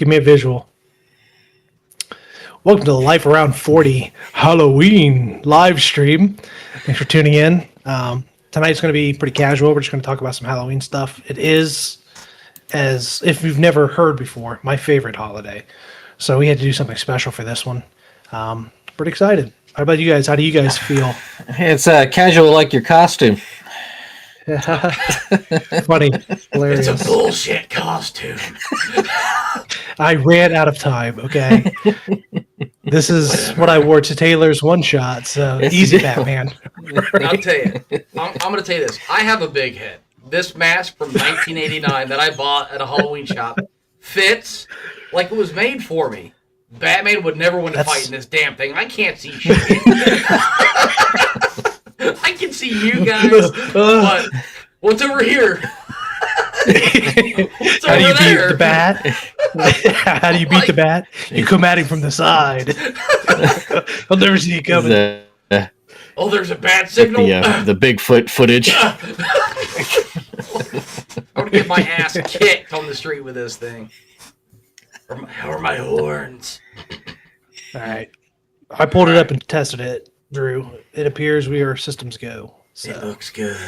Give me a visual. Welcome to the Life Around 40 Halloween live stream. Thanks for tuning in. Tonight's going to be pretty casual. We're just going to talk about some Halloween stuff. It is, as if you've never heard before, my favorite holiday. So we had to do something special for this one. Pretty excited. How about you guys? How do you guys feel? It's casual like your costume. Funny. Hilarious. It's a bullshit costume. I ran out of time, okay? This is what I wore to Taylor's one shot, so easy, Batman. I'll tell you. I'm going to tell you this. I have a big head. This mask from 1989 that I bought at a Halloween shop fits like it was made for me. Batman would never win a fight in this damn thing. I can't see shit. I can see you guys, but what's over here? What's How do you there? beat the bat? How do you beat the bat? You come at him from the side. I'll never see you coming. Oh, there's a bat signal? The Bigfoot footage. I'm going to get my ass kicked on the street with this thing. How are my horns? All right. I pulled it up and tested it, Drew. It appears we are systems go. So. It looks good.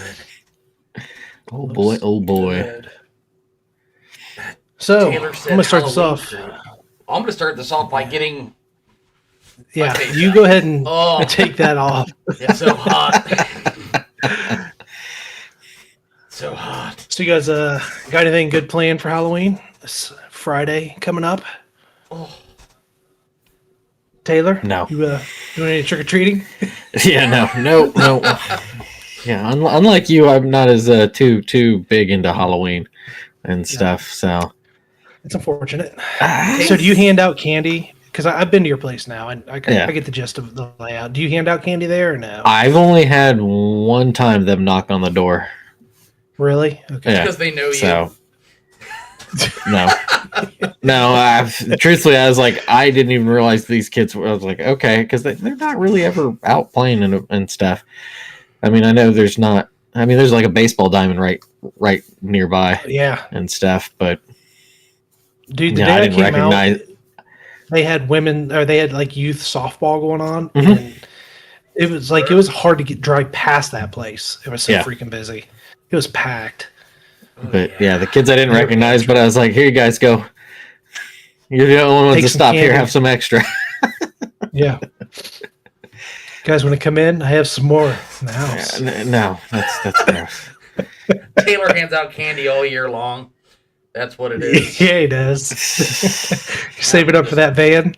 Oh boy, oh boy. Good. So, I'm going to start this off. I'm going to start this off by getting... Yeah, you go ahead and take that off. It's so hot. So hot. So you guys got anything good planned for Halloween? This Friday coming up? Oh. Taylor? No. You doing any trick-or-treating? Yeah, no. Yeah, unlike you, I'm not as too big into Halloween and stuff, so... It's unfortunate. So do you hand out candy? Because I've been to your place now, and I get the gist of the layout. Do you hand out candy there or no? I've only had one time them knock on the door. Really? Okay. Yeah, because they know you. So, no. Truthfully, I was like, I didn't even realize these kids were. I was like, okay, because they're not really ever out playing and stuff. I mean, I know there's not. I mean, there's like a baseball diamond right nearby. Yeah. And stuff, but dude, the day I didn't recognize. They had women, or they had like youth softball going on, and it was hard to drive past that place. It was so freaking busy. It was packed. But yeah, the kids I didn't recognize, but I was like, here you guys go. You're the only ones to stop candy. Here. Have some extra. Yeah. Guys, when I come in, I have some more in the house. No, that's gross. Taylor hands out candy all year long. That's what it is. Yeah, he does. Save it up for that van.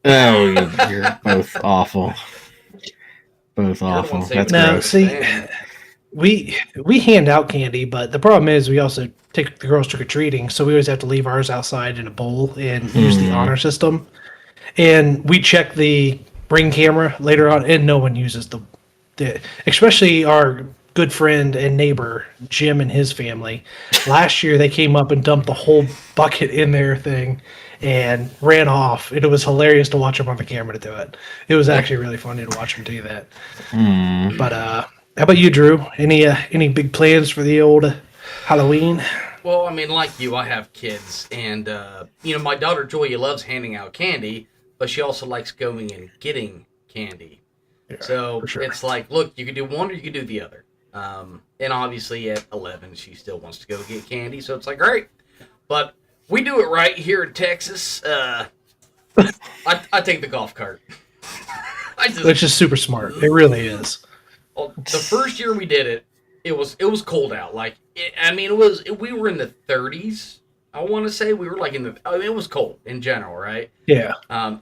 Oh, you're both awful. Both awful. That's gross. See, we hand out candy, but the problem is we also take the girls trick-or-treating, so we always have to leave ours outside in a bowl and use the honor system. And we check the ring camera later on, and no one uses the especially our good friend and neighbor Jim and his family. Last year they came up and dumped the whole bucket in their thing and ran off. It was hilarious to watch them on the camera to do it. It was actually really funny to watch them do that. But how about you, Drew? Any big plans for the old Halloween? Well, I mean, like you, I have kids, and my daughter Joya loves handing out candy, but she also likes going and getting candy. Yeah, so it's like, look, you can do one or you can do the other. And obviously at 11, she still wants to go get candy. So it's like, all right, but we do it right here in Texas. I take the golf cart. It's just super smart. It really is. Well, the first year we did it, it was cold out. We were in the 30s. I want to say we were like it was cold in general, right? Yeah.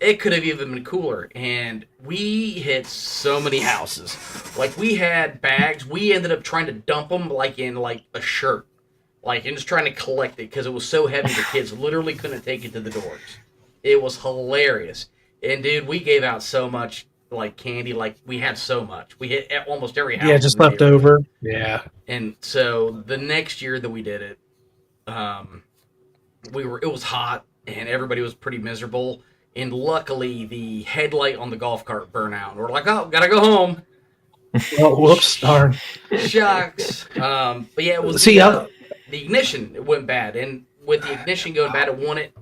It could have even been cooler, and we hit so many houses. Like, we had bags. We ended up trying to dump them in a shirt, and just trying to collect it because it was so heavy the kids literally couldn't take it to the doors. It was hilarious, and dude, we gave out so much candy. We had so much. We hit almost every house. Yeah, just left over. Yeah. And so the next year that we did it, it was hot and everybody was pretty miserable, and luckily the headlight on the golf cart burned out and we're like, oh, gotta go home. Oh, whoops, darn. Shucks. But yeah, it was the ignition, it went bad, and with the ignition going bad, it wouldn't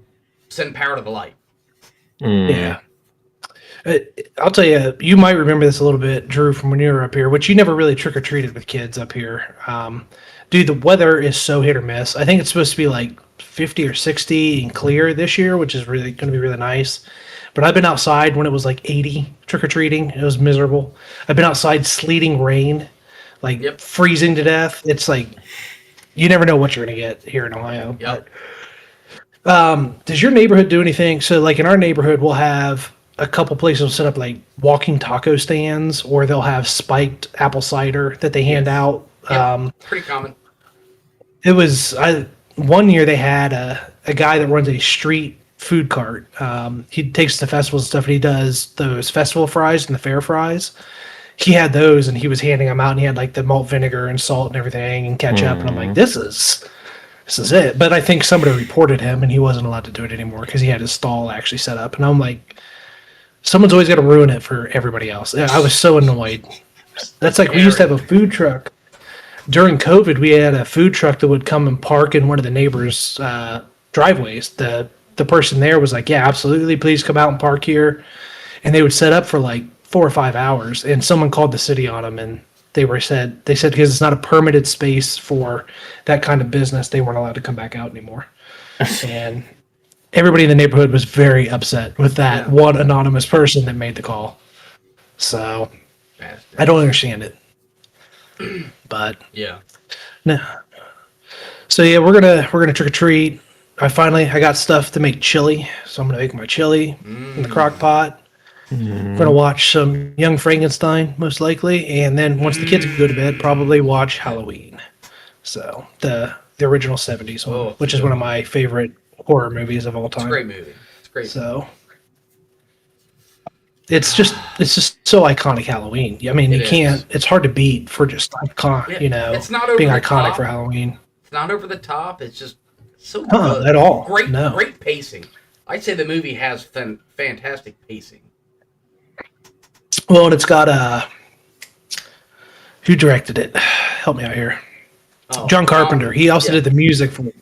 send power to the light. Yeah. I'll tell you, you might remember this a little bit, Drew, from when you were up here, which you never really trick-or-treated with kids up here. Dude, the weather is so hit or miss. I think it's supposed to be like 50 or 60 and clear this year, which is really going to be really nice. But I've been outside when it was like 80 trick-or-treating. It was miserable. I've been outside sleeting rain, like freezing to death. It's like, you never know what you're going to get here in Ohio. Yep. But, does your neighborhood do anything? So, like in our neighborhood, we'll have a couple places will set up like walking taco stands, or they'll have spiked apple cider that they hand out. Pretty common. It was one year they had a guy that runs a street food cart. He takes the festivals and stuff, and he does those festival fries and the fair fries. He had those, and he was handing them out, and he had like the malt vinegar and salt and everything and ketchup. And I'm like, this is it. But I think somebody reported him, and he wasn't allowed to do it anymore because he had his stall actually set up. And I'm like, someone's always got to ruin it for everybody else. I was so annoyed. That's like, we used to have a food truck. During COVID, we had a food truck that would come and park in one of the neighbors' driveways. The person there was like, yeah, absolutely, please come out and park here. And they would set up for like 4 or 5 hours. And someone called the city on them, and they said because it's not a permitted space for that kind of business, they weren't allowed to come back out anymore. And everybody in the neighborhood was very upset with that one anonymous person that made the call. So I don't understand it. But no. So yeah, we're gonna trick or treat. I got stuff to make chili, so I'm gonna make my chili in the crock pot. We're gonna watch some Young Frankenstein most likely, and then once the kids go to bed, probably watch Halloween. So the original '70s one, which is one of my favorite horror movies of all time. It's a great movie. It's great. So it's just so iconic Halloween. I mean, it's hard to beat for just iconic, it's not over being the iconic top. for Halloween. It's not over the top. It's just so good. At all. Great pacing. I'd say the movie has fantastic pacing. Well, and it's got who directed it? Help me out here. John Carpenter. He also did the music for it.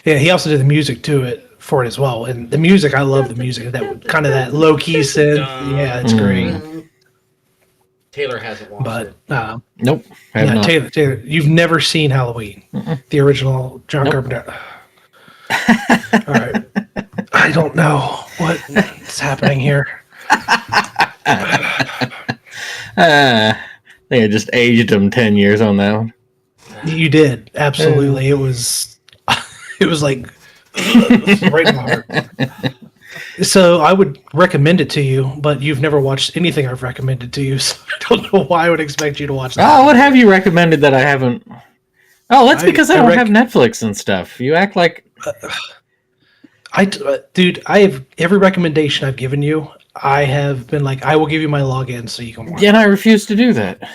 Yeah, he also did the music to it for it as well. And the music, I love the music. That kind of that low key synth. Yeah, it's great. Taylor hasn't watched it. Nope. Not. Taylor, you've never seen Halloween, the original John Carpenter. All right, I don't know what's happening here. I think I just aged him 10 years on that one. You did, absolutely. It was like right in my heart. So I would recommend it to you, but you've never watched anything I've recommended to you, so I don't know why I would expect you to watch that. Oh, what have you recommended that I haven't? Oh, that's because I don't have Netflix and stuff. You act like... Dude, I have every recommendation I've given you. I have been like, I will give you my login so you can watch. Yeah, and I refuse to do that.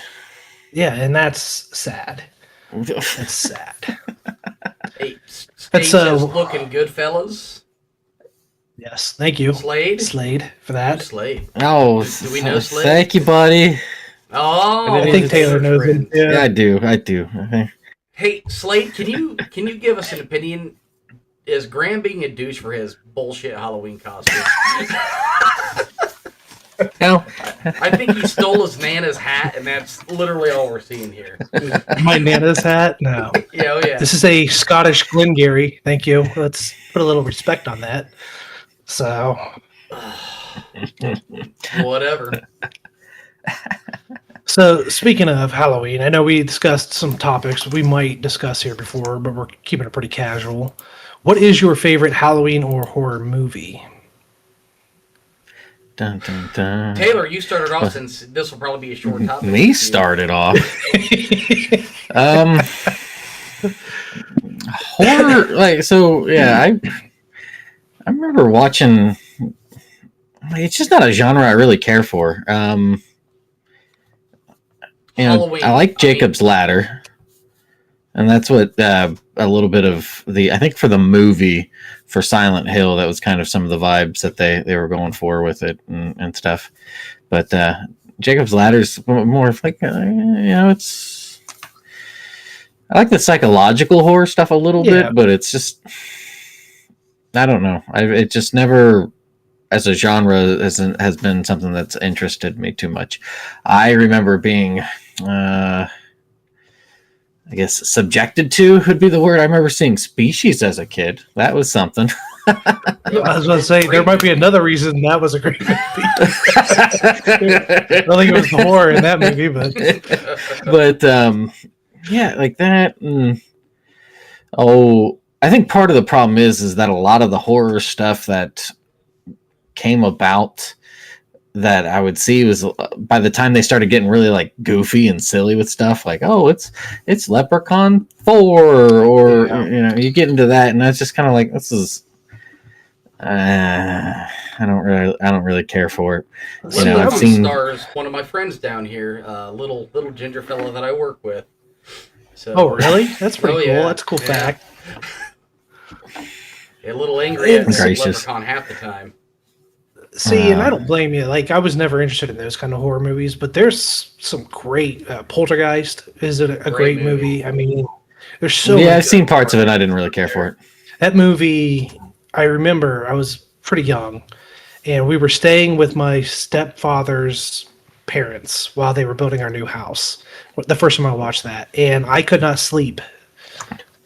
Yeah, and that's sad. That's sad. Hey, Stage is looking good, fellas. Yes, thank you. Slade for that. Slade. Oh, do we know Slade? Thank you, buddy. Oh, I think Taylor knows him. Yeah, I do. Okay. Hey, Slade, can you give us an opinion? Is Graham being a douche for his bullshit Halloween costume? No. I think he stole his Nana's hat, and that's literally all we're seeing here. My Nana's hat? No. Yeah. This is a Scottish Glengarry. Thank you. Let's put a little respect on that. So. Whatever. So, speaking of Halloween, I know we discussed some topics we might discuss here before, but we're keeping it pretty casual. What is your favorite Halloween or horror movie? Dun, dun, dun. Taylor, you started off since this will probably be a short topic. Me started off. Horror, I remember watching. It's just not a genre I really care for. Halloween. I like Jacob's Ladder, and that's what a little bit of I think for the movie for Silent Hill, that was kind of some of the vibes that they were going for with it and stuff. But Jacob's Ladder's more of like it's. I like the psychological horror stuff a little bit, but it's just I don't know. It just never, as a genre, has been something that's interested me too much. I remember being, I guess, subjected to would be the word. I remember seeing Species as a kid. That was something. I was going to say there might be another reason that was a great movie. I don't think it was the horror in that movie, but yeah, like that. I think part of the problem is that a lot of the horror stuff that came about that I would see was by the time they started getting really like goofy and silly with stuff like, oh, it's Leprechaun 4 or you get into that and that's just kind of like, this is I don't really care for it. I've seen stars one of my friends down here, little ginger fella that I work with. So, oh really? That's pretty cool. Yeah. That's a cool fact. A little angry at Leprechaun half the time. See, and I don't blame you. Like, I was never interested in those kind of horror movies, but there's some great. Poltergeist is a great movie. I mean, there's so. Yeah, I've seen parts of it. I didn't really care for it. That movie, I remember I was pretty young, and we were staying with my stepfather's parents while they were building our new house. The first time I watched that, and I could not sleep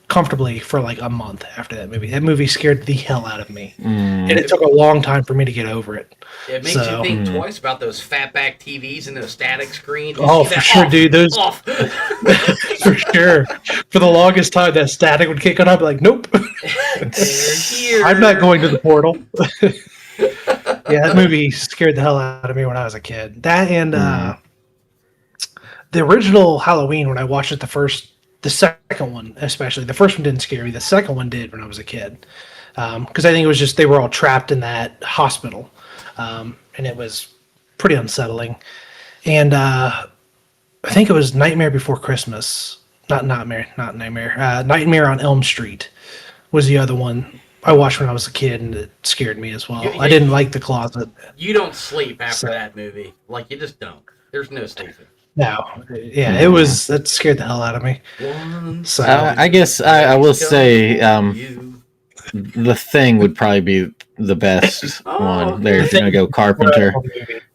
comfortably for like a month after that movie. That movie scared the hell out of me, and it took a long time for me to get over it. It makes you think twice about those fatback TVs and those static screens. Oh, for sure, dude. Those for sure. For the longest time, that static would kick on. I'd be like, nope. I'm not going to the portal. Yeah, that movie scared the hell out of me when I was a kid. That and the original Halloween, when I watched it the second one, especially. The first one didn't scare me. The second one did when I was a kid. Because I think it was just they were all trapped in that hospital. And it was pretty unsettling. And I think it was Nightmare Before Christmas. Nightmare on Elm Street was the other one I watched when I was a kid, and it scared me as well. I didn't like The Closet. You don't sleep after that movie. Like, you just don't. There's no sleeping. No, yeah, that scared the hell out of me. So I guess I will say The Thing would probably be the best one. There, if you're gonna go Carpenter.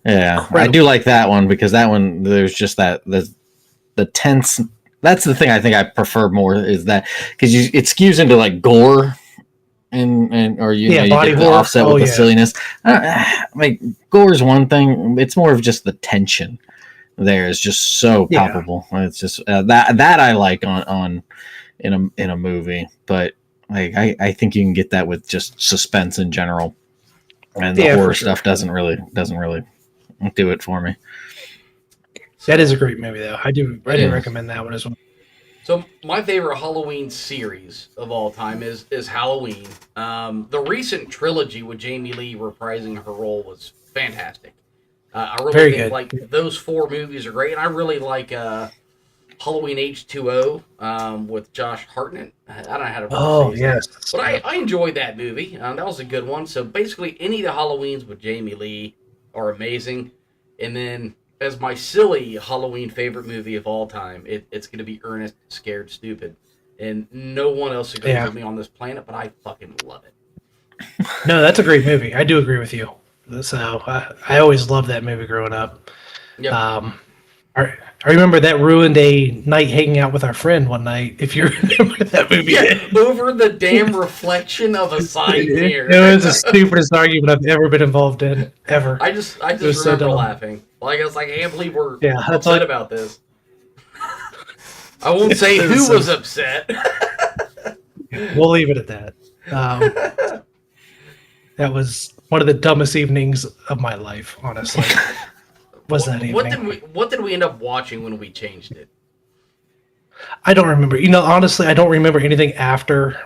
Yeah, incredible. I do like that one because that one there's just the tense. That's the thing I think I prefer more is that because it skews into like gore. And you get the offset with the silliness. Like gore's one thing. It's more of just the tension. There is just so palpable. It's just that I like on in a movie, but like I think you can get that with just suspense in general, and the horror stuff doesn't really do it for me. That is a great movie, though. I do recommend that one as well. So my favorite Halloween series of all time is Halloween. The recent trilogy with Jamie Lee reprising her role was fantastic. I really think like those 4 movies are great, and I really like Halloween H2O with Josh Hartnett. I don't know how to pronounce it. Yes. But I enjoyed that movie. That was a good one. So basically, any of the Halloweens with Jamie Lee are amazing. And then, as my silly Halloween favorite movie of all time, it's going to be Ernest Scared Stupid. And no one else agrees with me on this planet, but I fucking love it. No, that's a great movie. I do agree with you. So I always loved that movie growing up. Yep. I remember that ruined a night hanging out with our friend one night. If you remember that movie, over the damn reflection of a side mirror. It was the stupidest argument I've ever been involved in, ever. I just remember laughing. Like I was like, I can't believe we're upset about this. I won't say who was upset. We'll leave it at that. That was one of the dumbest evenings of my life, honestly. That evening? What did we end up watching when we changed it? I don't remember. Honestly, I don't remember anything after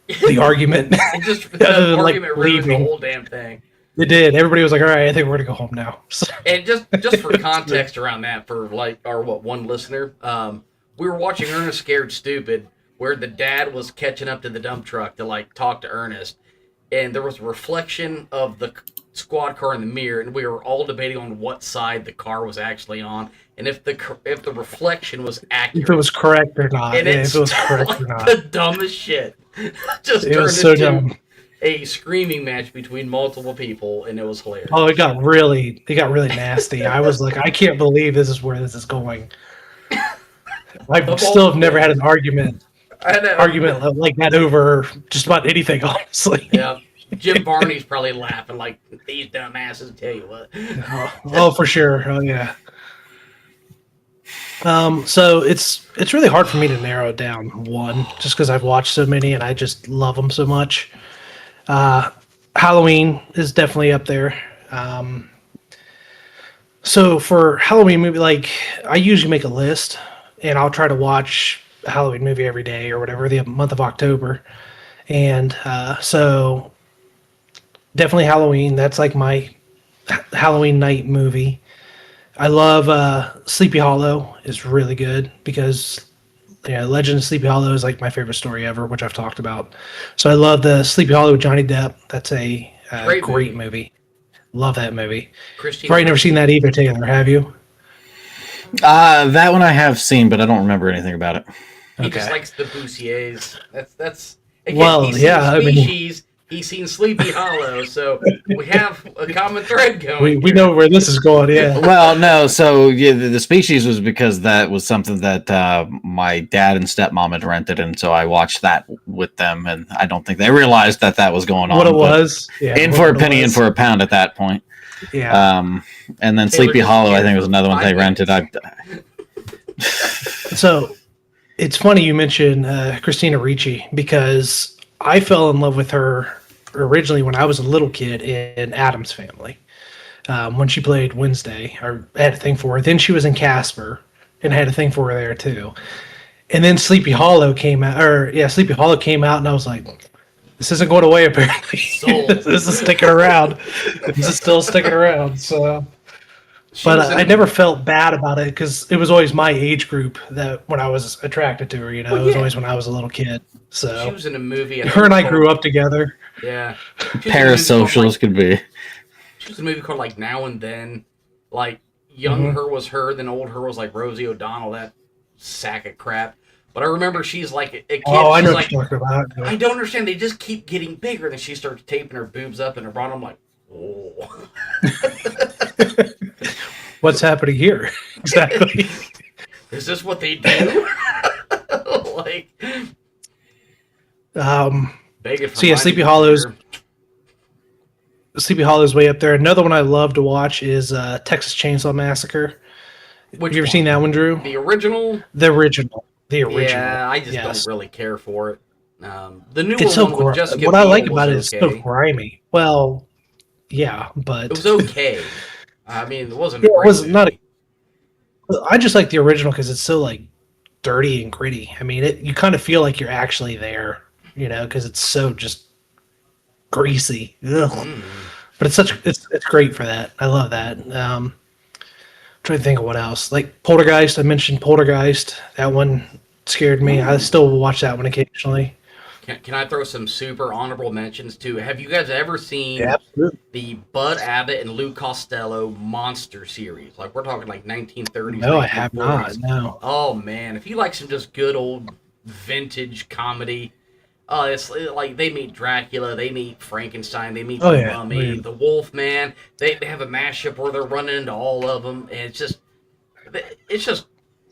the argument. The argument ruined the whole damn thing. It did. Everybody was like, "All right, I think we're gonna go home now." And just for context around that, for like one listener, we were watching Ernest Scared Stupid, where the dad was catching up to the dump truck to like talk to Ernest, and there was a reflection of the squad car in the mirror, and we were all debating on what side the car was actually on, and if the reflection was accurate, if it was correct or not, and if it was correct or not. The dumbest shit. Just it was so dumb. a screaming match between multiple people, and it was hilarious. Oh, it got really nasty. I was like, I can't believe this is where this is going. I still have never had an argument like that over just about anything, honestly. Yeah. Jim Varney's probably laughing like, these dumbasses, tell you what. Oh, for sure. Oh, yeah. So it's really hard for me to narrow it down one, just because I've watched so many and I just love them so much. Halloween is definitely up there. So for Halloween movie, like I usually make a list and I'll try to watch a Halloween movie every day or whatever the month of October. And so definitely Halloween. That's like my Halloween night movie. I love Sleepy Hollow is really good because Legend of Sleepy Hollow is like my favorite story ever, which I've talked about. So I love the Sleepy Hollow with Johnny Depp. That's a great movie. Love that movie. You've probably never seen that either, Taylor, have you? That one I have seen, but I don't remember anything about it. He just likes the Boussiers. That's again, well, he's yeah. seen Species. He's seen Sleepy Hollow, so we have a common thread going. We know where this is going, yeah. Well, no, so yeah, the Species was because that was something that my dad and stepmom had rented, and so I watched that with them, and I don't think they realized that was going on. What it was, yeah. In for a penny, in for a pound at that point. Yeah. And then Sleepy Hollow, I think, was another one they rented. So it's funny you mentioned Christina Ricci because I fell in love with her originally when I was a little kid in Addams Family. When she played Wednesday, I had a thing for her. Then she was in Casper, and I had a thing for her there too. And then Sleepy Hollow came out, and I was like, this isn't going away apparently. This is sticking around. This is still sticking around. So, but I never felt bad about it because it was always my age group that when I was attracted to her. It was always when I was a little kid. So she was in a movie. Her and I grew up together. Yeah, parasocials could be. She was in a movie called like Now and Then. Like young her was her, then old her was like Rosie O'Donnell. That sack of crap. But I remember she's like a kid. Oh, I know what you're talking about. I don't understand. They just keep getting bigger. Then she starts taping her boobs up and her bottom. I'm like, oh. What's happening here? Exactly. Is this what they do? Like, so yeah, Sleepy Hollow's way up there. Another one I love to watch is Texas Chainsaw Massacre. Have you ever seen that one, Drew? The original? The original. Yeah, I just don't really care for it. The new it's one so with Jessica what I like Biel about it was is so grimy. Well, yeah, but it was okay. I mean, it wasn't. It was not. I just like the original because it's so like dirty and gritty. I mean, you kind of feel like you're actually there, because it's so just greasy. But it's great for that. I love that. Trying to think of what else. Like Poltergeist. I mentioned Poltergeist. That one scared me. I still will watch that one occasionally. Can I throw some super honorable mentions too? Have you guys ever seen the Bud Abbott and Lou Costello Monster series? Like we're talking like 1930s. No, I have not. No. Oh man, if you like some just good old vintage comedy, it's like they meet Dracula, they meet Frankenstein, they meet the Mummy, the Wolf Man. They have a mashup where they're running into all of them, and it's just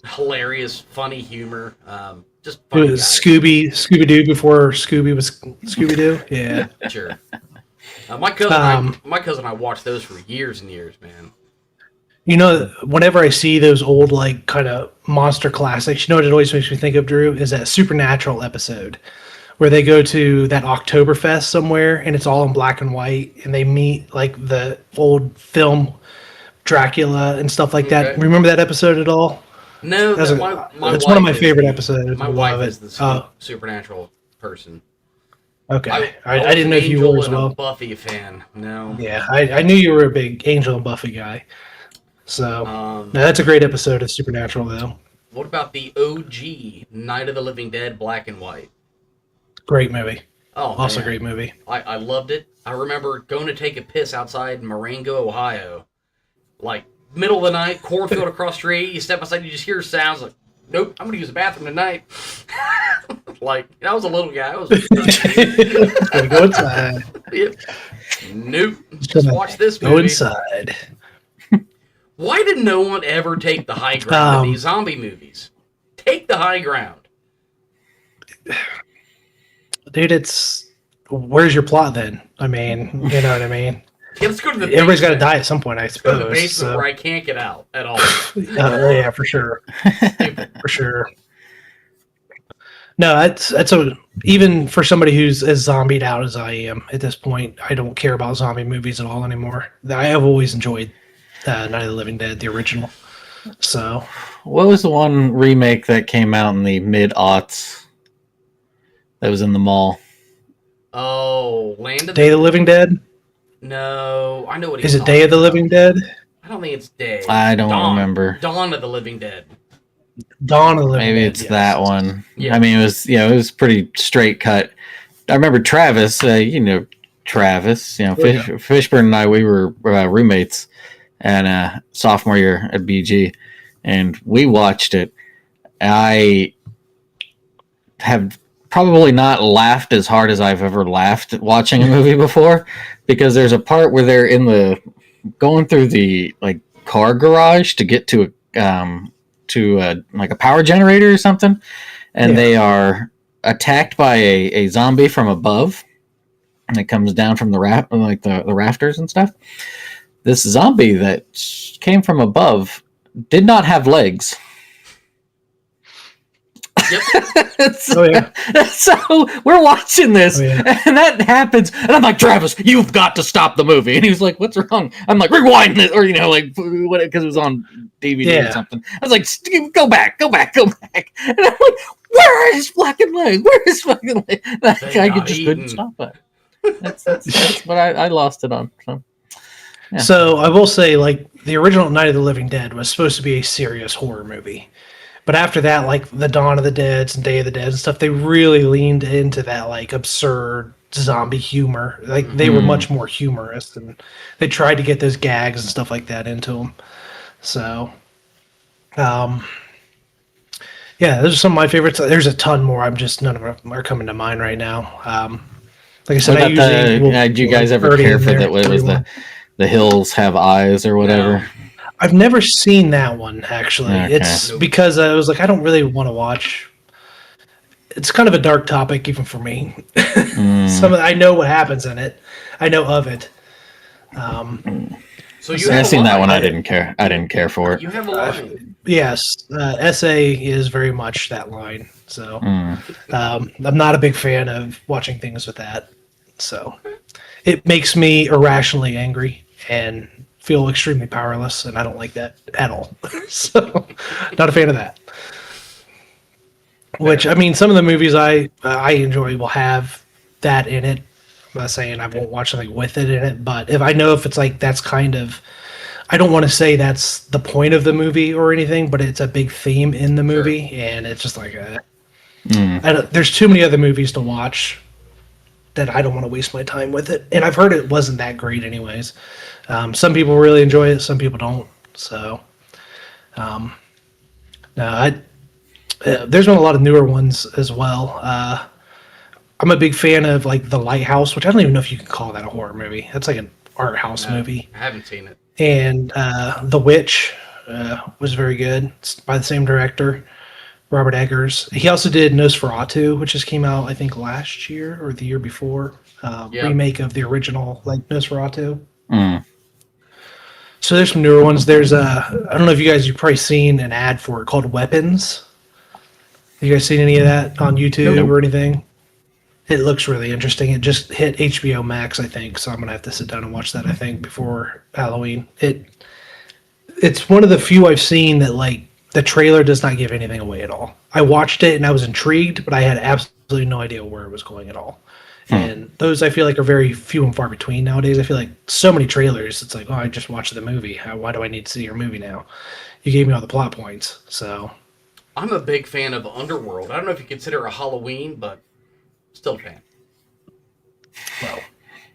hilarious, funny humor. Just funny. It was Scooby-Doo before Scooby was Scooby-Doo. Yeah, sure. My cousin and I watched those for years and years, man. Whenever I see those old like kind of monster classics, what it always makes me think of, Drew, is that Supernatural episode where they go to that Oktoberfest somewhere and it's all in black and white and they meet like the old film Dracula and stuff like that. Remember that episode at all? No, it's one of my favorite episodes. My wife is the Supernatural person. Okay, I didn't know if you were as well. A Buffy fan, no. Yeah, I knew you were a big Angel and Buffy guy. So that's a great episode of Supernatural, though. What about the OG Night of the Living Dead Black and White? Great movie. Oh, also man. Great movie. I loved it. I remember going to take a piss outside Marengo, Ohio, like middle of the night, cornfield across the street. You step outside, you just hear sounds like, nope, I'm gonna use the bathroom tonight. Like, I was a little guy. I was. Gonna go inside. Yep. Nope. Just watch this Go movie. inside. Why did no one ever take the high ground in these zombie movies? Take the high ground. Dude, it's where's your plot then? I mean, you know what I mean? Yeah, let's go to the Everybody's got to basement. die at some point, I Let's go to the suppose. basement where I can't get out at all. Yeah, for sure. For sure. No, that's a even for somebody who's as zombied out as I am at this point. I don't care about zombie movies at all anymore. I have always enjoyed Night of the Living Dead, the original. So, What was the one remake that came out in the mid-aughts that was in the mall? Oh, Land of Day of the Living Dead. No, I know what he's Is it talking Day of the about. Living Dead? I don't think it's Day. I don't remember. Dawn of the Living Dead. Dawn of the Living Maybe Dead. it's yes. that one. Yeah. I mean, it was pretty straight cut. I remember Travis. Travis. Fishburne and I. We were roommates, and sophomore year at BG, and we watched it. I have probably not laughed as hard as I've ever laughed watching a movie before, because there's a part where they're going through the car garage to get to a power generator or something, and they are attacked by a zombie from above, and it comes down from the rafters and stuff. This zombie that came from above did not have legs. Yep. So we're watching this, and that happens, and I'm like, Travis, you've got to stop the movie. And he was like, what's wrong? I'm like, rewind it, or because it was on DVD or something. I was like, go back. And I'm like, where is fucking leg? Where is fucking leg? I just couldn't stop it. That's what I lost it on. So. Yeah. So I will say, the original Night of the Living Dead was supposed to be a serious horror movie. But after that, the Dawn of the Dead and Day of the Dead and stuff, they really leaned into that absurd zombie humor. They were much more humorous, and they tried to get those gags and stuff like that into them. So, yeah, those are some of my favorites. There's a ton more. None of them are coming to mind right now. Like I said, did you guys ever care for that? What was the Hills Have Eyes or whatever? No. I've never seen that one, actually. Okay. It's because I was I don't really want to watch. It's kind of a dark topic, even for me. I know what happens in it. I know of it. So I've seen that one. I didn't care. I didn't care for it. You have a line. Yes, SA is very much that line. So I'm not a big fan of watching things with that. So it makes me irrationally angry and feel extremely powerless, and I don't like that at all. So, not a fan of that. Which, I mean, some of the movies I enjoy will have that in it. I'm not saying I won't watch something with it in it, but if it's that's kind of, I don't want to say that's the point of the movie or anything, but it's a big theme in the movie, and it's just there's too many other movies to watch that I don't want to waste my time with it. And I've heard it wasn't that great anyways. Some people really enjoy it, some people don't. So, there's been a lot of newer ones as well. I'm a big fan of The Lighthouse, which I don't even know if you can call that a horror movie. That's an art house movie. I haven't seen it. And The Witch was very good. It's by the same director, Robert Eggers. He also did Nosferatu, which just came out, I think, last year or the year before. Remake of the original Nosferatu. So there's some newer ones. There's I don't know if you've probably seen an ad for it called Weapons. Have you guys seen any of that on YouTube or anything? It looks really interesting. It just hit HBO Max, I think, so I'm gonna have to sit down and watch that, I think, before Halloween. It's one of the few I've seen that the trailer does not give anything away at all. I watched it and I was intrigued, but I had absolutely no idea where it was going at all. And those I feel are very few and far between nowadays. I feel so many trailers, it's I just watched the movie. Why do I need to see your movie now? You gave me all the plot points. So I'm a big fan of Underworld. I don't know if you consider it a Halloween, but still a fan. Well,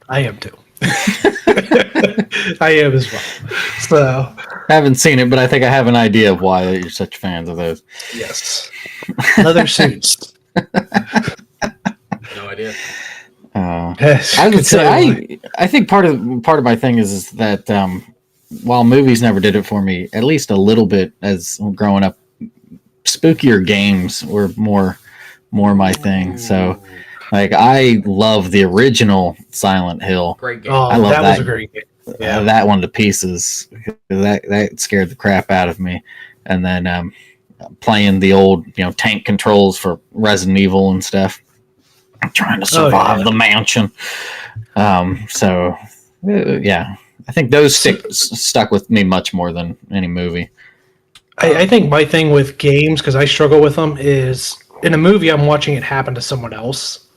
I am too. I am as well. So I haven't seen it, but I think I have an idea of why you're such fans of those. yes, leather suits. No idea. Yes, I could would tell you why. say I think part of my thing is that while movies never did it for me, at least a little bit as growing up, spookier games were more my thing. So like I love the original Silent Hill. Great game. Oh, I love that was that. a great game. Yeah. That one to pieces. That scared the crap out of me. And then playing the old tank controls for Resident Evil and stuff. I'm trying to survive the mansion. So yeah, I think those stuck with me much more than any movie. I think my thing with games, because I struggle with them, is in a movie I'm watching it happen to someone else,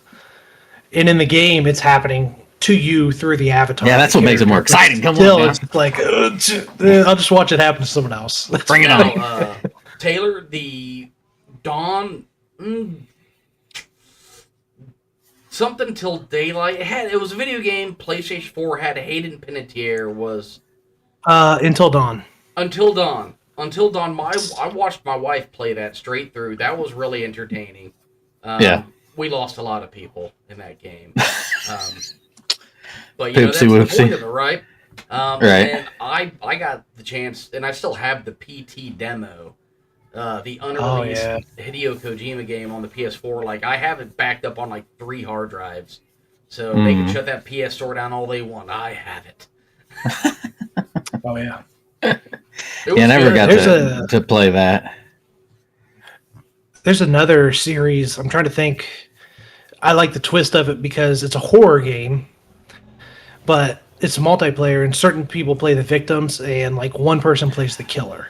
and in the game it's happening to you through the avatar. Yeah, that's what makes it more exciting. Come Still, on, it's like I'll just watch it happen to someone else. Bring it on. Taylor, the Dawn, something till daylight. It was a video game. PlayStation 4 had Hayden Panettiere was Until Dawn. Until Dawn. Until Dawn. I watched my wife play that straight through. That was really entertaining. Yeah, we lost a lot of people in that game. But that's the Poopsie point of it, right? Right. And I got the chance, and I still have the PT demo, the unreleased Hideo Kojima game on the PS4. Like I have it backed up on like 3 hard drives, so they can shut that PS store down all they want. I have it. Oh yeah. I never got to play that. There's another series. I'm trying to think. I like the twist of it because it's a horror game, but it's multiplayer, and certain people play the victims, and like one person plays the killer.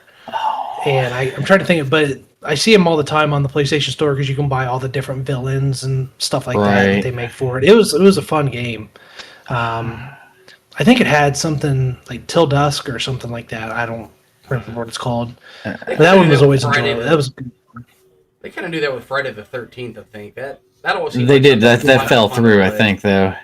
And I'm trying to think, but I see them all the time on the PlayStation Store because you can buy all the different villains and stuff like that they make for it. It was a fun game. I think it had something like Till Dusk or something like that. I don't remember what it's called. But that one was always enjoyable. That was good. They kind of do that with Friday the 13th, I think. That always seemed They like did that fell through, I play. think, though,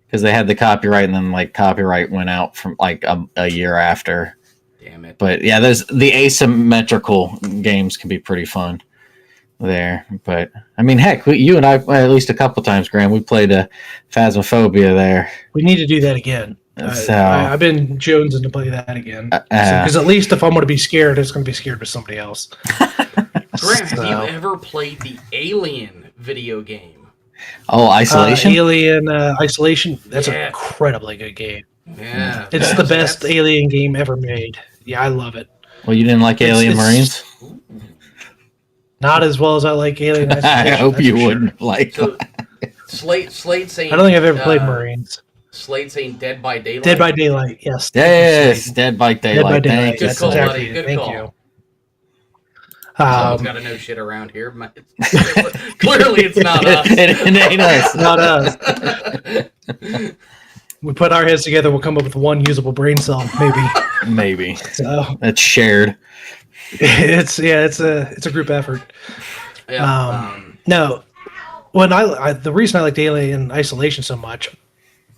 because they had the copyright, and then like copyright went out from like a year after. Damn it! But yeah, there's the asymmetrical games can be pretty fun there. But I mean, heck, you and I at least a couple times, Graham, we played Phasmophobia there. We need to do that again. So I've been jonesing to play that again because at least if I'm going to be scared, it's going to be scared with somebody else. Graham, have you ever played the Alien video game? Oh, Isolation. Alien Isolation. That's an incredibly good game. Yeah, it's the best Alien game ever made. Yeah, I love it. Well, you didn't like Alien Marines? Not as well as I like Alien Isolation. I hope you wouldn't like. So, Slade saying. I don't think I've ever played Marines. Slade saying Dead by Daylight. Dead by Daylight, yes. Yes, Dead by Daylight. Thank you. Good call, buddy. Good Thank call. you. Someone's got to know shit around here. Clearly, it's not us. It ain't us. Not us. We put our heads together, we'll come up with one usable brain cell, maybe. Maybe. So that's shared. It's a group effort. Yeah. No, when the reason I liked Alien Isolation so much,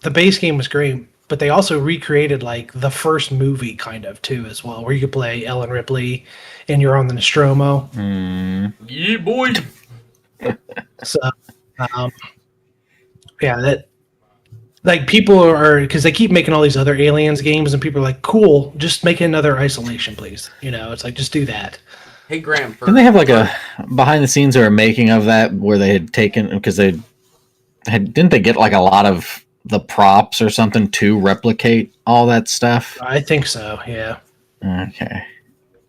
the base game was great, but they also recreated like the first movie kind of too as well, where you could play Ellen Ripley and you're on the Nostromo. Yeah, boy. So, that like people are because they keep making all these other Aliens games, and people are like, "Cool, just make another Isolation, please." It's like just do that. Hey, Graham. Didn't they have like a behind the scenes or a making of that where they had taken because didn't they get like a lot of the props or something to replicate all that stuff? I think so. Yeah. Okay.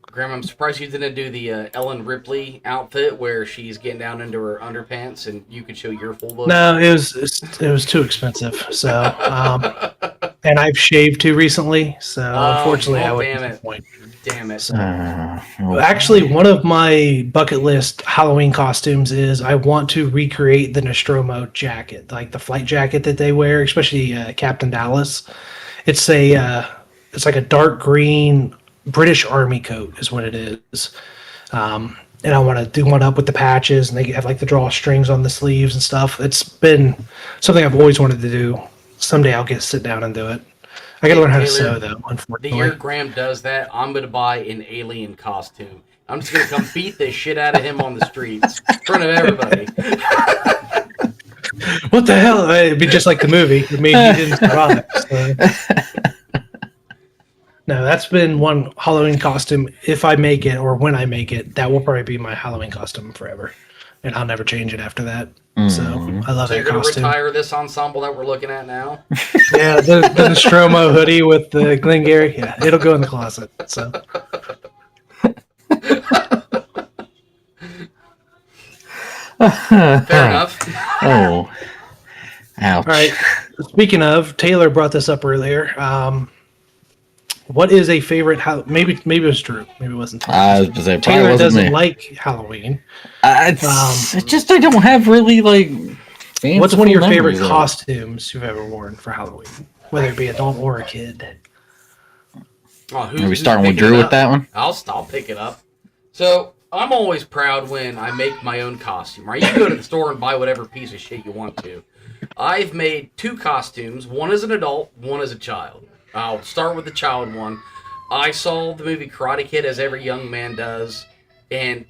Graham, I'm surprised you didn't do the Ellen Ripley outfit where she's getting down into her underpants and you could show your full look. No, it was too expensive. So, and I've shaved too recently, so unfortunately, I wouldn't disappoint. Damn it! So, actually, one of my bucket list Halloween costumes is I want to recreate the Nostromo jacket, like the flight jacket that they wear, especially Captain Dallas. It's like a dark green British Army coat is what it is. And I want to do one up with the patches, and they have like the drawstrings on the sleeves and stuff. It's been something I've always wanted to do. someday I'll sit down and do it. I got to learn how to Taylor, sew, though, the unfortunately. year Graham does that, I'm going to buy an alien costume. I'm just going to come beat the shit out of him on the streets in front of everybody. What the hell? It'd be just like the movie. I mean, he didn't survive. So. No, that's been one Halloween costume. If I make it or when I make it, that will probably be my Halloween costume forever. And I'll never change it after that. So I love So that you're going to costume. retire this ensemble that we're looking at now? Yeah, the Nostromo hoodie with the Glengarry. Yeah, it'll go in the closet. So. Fair enough. Oh. Ouch. All right. Speaking of, Taylor brought this up earlier. What is a favorite? Maybe it was Drew. Maybe it wasn't. I was to say, Taylor doesn't me. like Halloween. It's just I don't have really like. What's one of your favorite costumes you've ever worn for Halloween, whether it be adult or a kid? Oh, Are we starting with Drew with that one? I'll pick it up. So I'm always proud when I make my own costume. Right, you can go to the store and buy whatever piece of shit you want to. I've made 2 costumes. One is an adult, one is a child. I'll start with the child one. I saw the movie Karate Kid, as every young man does, and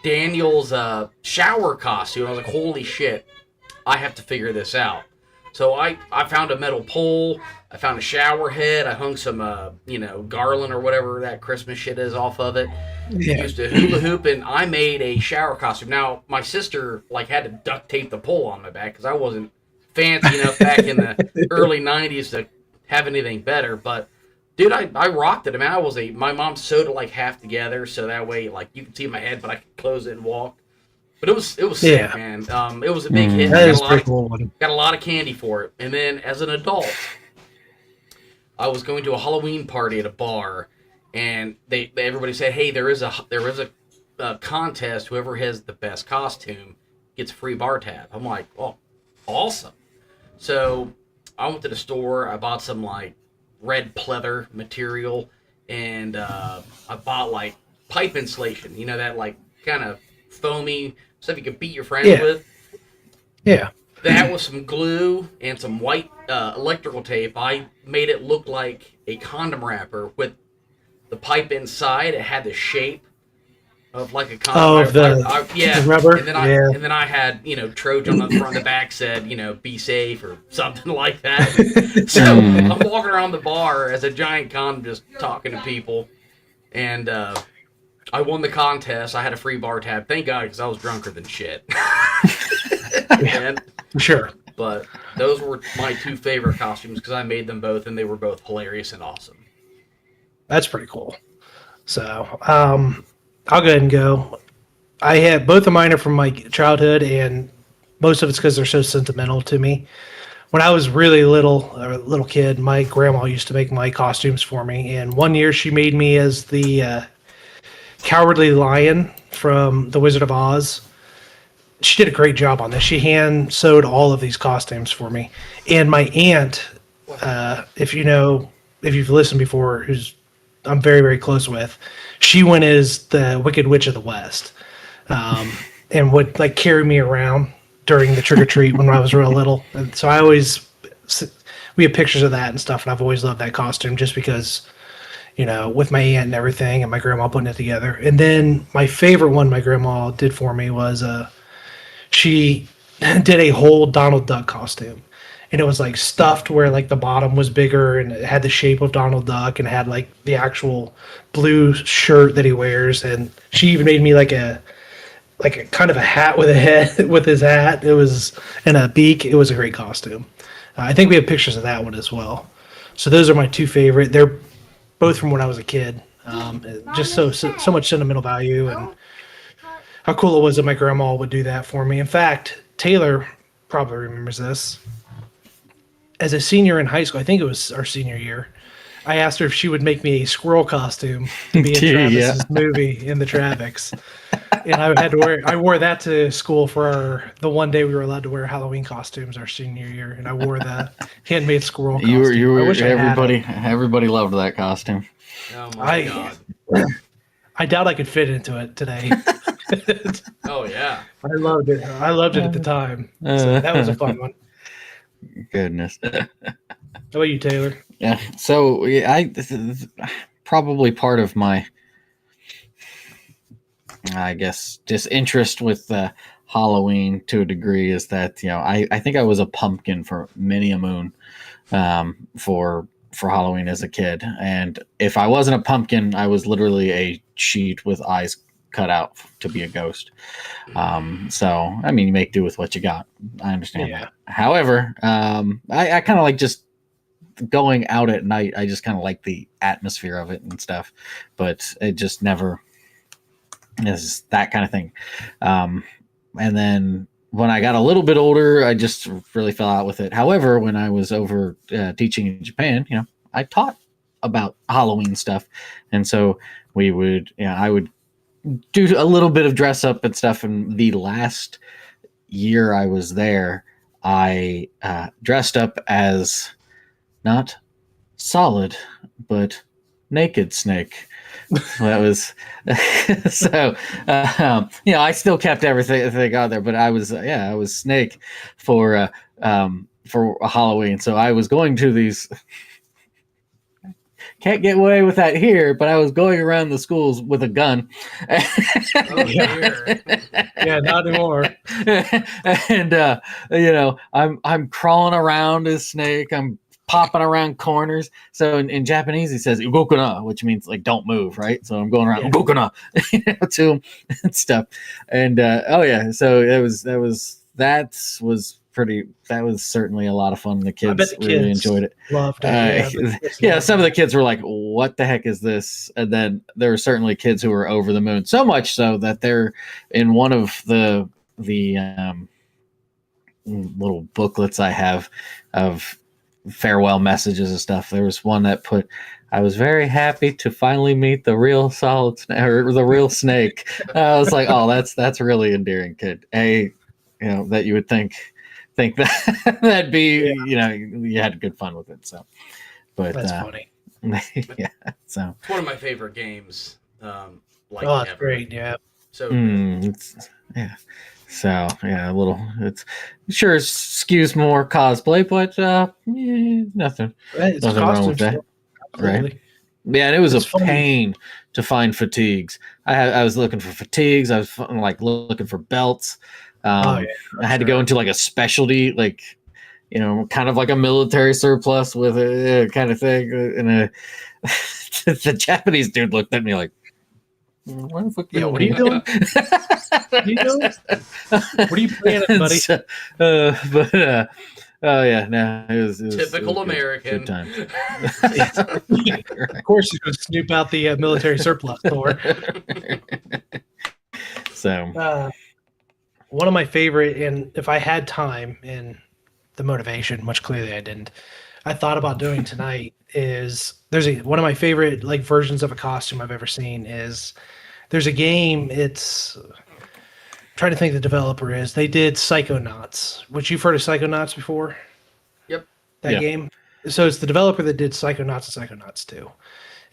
Daniel's shower costume. I was like, holy shit, I have to figure this out. So I found a metal pole. I found a shower head. I hung some, garland or whatever that Christmas shit is off of it. Yeah. Used a hula hoop, and I made a shower costume. Now, my sister, had to duct tape the pole on my back because I wasn't fancy enough back in the early 90s to have anything better. But, dude, I rocked it. I mean, my mom sewed it, half together, so that way, you could see my head, but I could close it and walk. But it was sick, man. It was a big hit. That is pretty cool. Got a lot of candy for it. And then as an adult, I was going to a Halloween party at a bar, and everybody said, "Hey, there is a contest. Whoever has the best costume gets a free bar tab." I'm like, "Oh, awesome!" So I went to the store. I bought some red pleather material, and I bought pipe insulation. You know that kind of foamy stuff you can beat your friends with. Yeah. That with some glue and some white electrical tape, I made it look like a condom wrapper with the pipe inside. It had the shape of a condom. Oh, the rubber. And then I had Trojan on the front. The back said be safe or something like that. So I'm walking around the bar as a giant condom, just talking to people, and I won the contest. I had a free bar tab. Thank God, because I was drunker than shit. And, sure. But those were my 2 favorite costumes because I made them both, and they were both hilarious and awesome. That's pretty cool. So, I'll go ahead and go. I have both of mine are from my childhood, and most of it's because they're so sentimental to me. When I was really a little kid, my grandma used to make my costumes for me, and one year she made me as the Cowardly Lion from The Wizard of Oz. She did a great job on this. She hand sewed all of these costumes for me. And my aunt, if you've listened before, who's I'm very, very close with, she went as the Wicked Witch of the West, and would carry me around during the trick or treat when I was real little. And so we have pictures of that and stuff, and I've always loved that costume just because, with my aunt and everything, and my grandma putting it together. And then my favorite one my grandma did for me was she did a whole Donald Duck costume, and it was stuffed where the bottom was bigger, and it had the shape of Donald Duck, and it had the actual blue shirt that he wears. And she even made me a kind of a hat with a head with his hat. It was and a beak. It was a great costume. I think we have pictures of that one as well. So those are my 2 favorite. They're both from when I was a kid. Just so much sentimental value, and how cool it was that my grandma would do that for me. In fact, Taylor probably remembers this. As a senior in high school, I think it was our senior year, I asked her if she would make me a squirrel costume to be in Travis's movie in the Travics. And I wore that to school for the one day we were allowed to wear Halloween costumes our senior year, and I wore the handmade squirrel costume. Everybody loved that costume. Oh my God. I doubt I could fit into it today. Oh yeah. I loved it. I loved it at the time. So that was a fun one. Goodness. How about you, Taylor? Yeah. So yeah, this is probably part of my, I guess, just interest with Halloween to a degree is that I think I was a pumpkin for many a moon, for Halloween as a kid, and if I wasn't a pumpkin, I was literally a sheet with eyes cut out to be a ghost. So I mean, you make do with what you got. I understand that. However, I kind of like just going out at night. I just kind of like the atmosphere of it and stuff, but it just never is that kind of thing. And then when I got a little bit older, I just really fell out with it. However, when I was over teaching in Japan, I taught about Halloween stuff, and so we would, I would do a little bit of dress up and stuff. And the last year I was there, I dressed up as not Solid, but Naked Snake. That was so. I still kept everything out there, but I was Snake for Halloween. So I was going to these. Can't get away with that here, but I was going around the schools with a gun. Oh, dear. Yeah, not anymore. And I'm crawling around as Snake. I'm popping around corners. So in Japanese, he says "ugokuna," which means like don't move, right? So I'm going around "ugokuna" to him and stuff. And so that was certainly a lot of fun. The kids really enjoyed it. Loved it. Yeah, some of the kids were like, "What the heck is this?" And then there were certainly kids who were over the moon. So much so that they're in one of the little booklets I have of farewell messages and stuff. There was one that put, "I was very happy to finally meet the real the real Snake." I was like, "Oh, that's really endearing, kid." That you would think that that'd be, you had good fun with it. So, but that's funny. Yeah. So it's one of my favorite games. It's great. Yeah. So So a little. It's sure skews more cosplay, but nothing. Right, nothing wrong with that, right? Yeah, and it was pain to find fatigues. I was looking for fatigues. I was like looking for belts. I had to go into like a specialty, like kind of like a military surplus with a kind of thing. And the Japanese dude looked at me like, "What the fuck? Yeah, what are you doing? What are you doing? What are you planning, buddy?" It was typical American. Good time. Of course, he's going to snoop out the military surplus store. So, one of my favorite, and if I had time and the motivation, which clearly I didn't, I thought about doing tonight is one of my favorite like versions of a costume I've ever seen is there's a game. It's trying to think the developer is. They did Psychonauts, which you've heard of Psychonauts before. Yep. That game. So it's the developer that did Psychonauts and Psychonauts 2.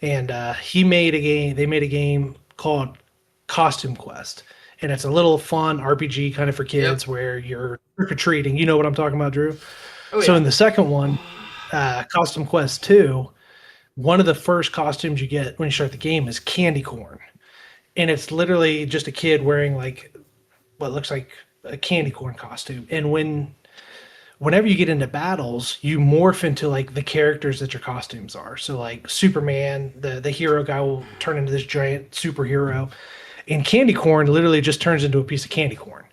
And they made a game called Costume Quest. And it's a little fun RPG kind of for kids where you're trick-or-treating. You know what I'm talking about, Drew? Oh, yeah. So in the second one, Costume Quest 2, one of the first costumes you get when you start the game is candy corn. And it's literally just a kid wearing like what looks like a candy corn costume. And whenever you get into battles, you morph into like the characters that your costumes are. So like Superman, the hero guy will turn into this giant superhero. And candy corn literally just turns into a piece of candy corn.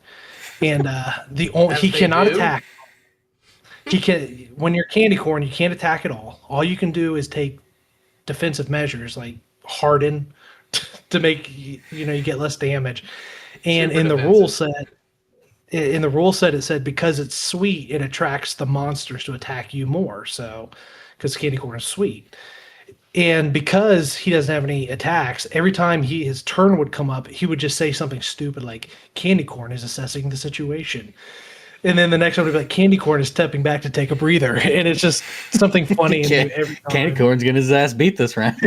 And he cannot attack. When you're candy corn, you can't attack at all. All you can do is take defensive measures like harden to make you get less damage. And in the rule set, it said because it's sweet, it attracts the monsters to attack you more. So, because candy corn is sweet, and because he doesn't have any attacks, every time his turn would come up, he would just say something stupid like "Candy corn is assessing the situation," and then the next one would be like "Candy corn is stepping back to take a breather," and it's just something funny. Every time. Candy corn's getting his ass beat this round.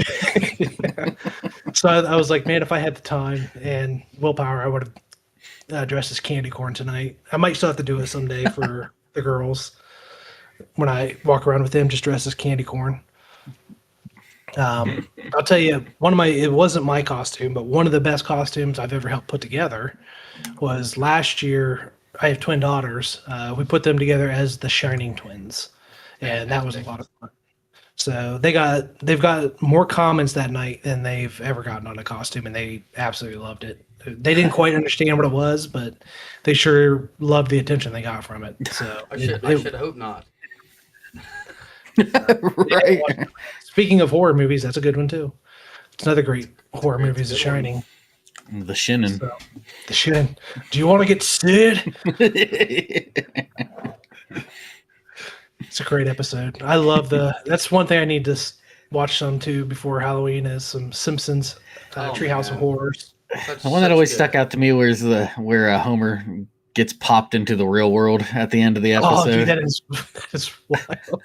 So I was like, man, if I had the time and willpower, I would have dressed as candy corn tonight. I might still have to do it someday for the girls. when I walk around with him, just dressed as candy corn. I'll tell you, it wasn't my costume, but one of the best costumes I've ever helped put together was last year. I have twin daughters. We put them together as the Shining Twins, and that was a lot of fun. So they've got more comments that night than they've ever gotten on a costume, and they absolutely loved it. They didn't quite understand what it was, but they sure loved the attention they got from it. So I should hope not. Right. Speaking of horror movies, that's a good one too. It's another great horror movie is The Shining. The Shinnin. So, The Shin. Do you want to get Sid? It's a great episode. I love that's one thing I need to watch some too before Halloween is some Simpsons Treehouse of Horrors. The one that always stuck out to me was where Homer gets popped into the real world at the end of the episode. Oh, dude, that is wild.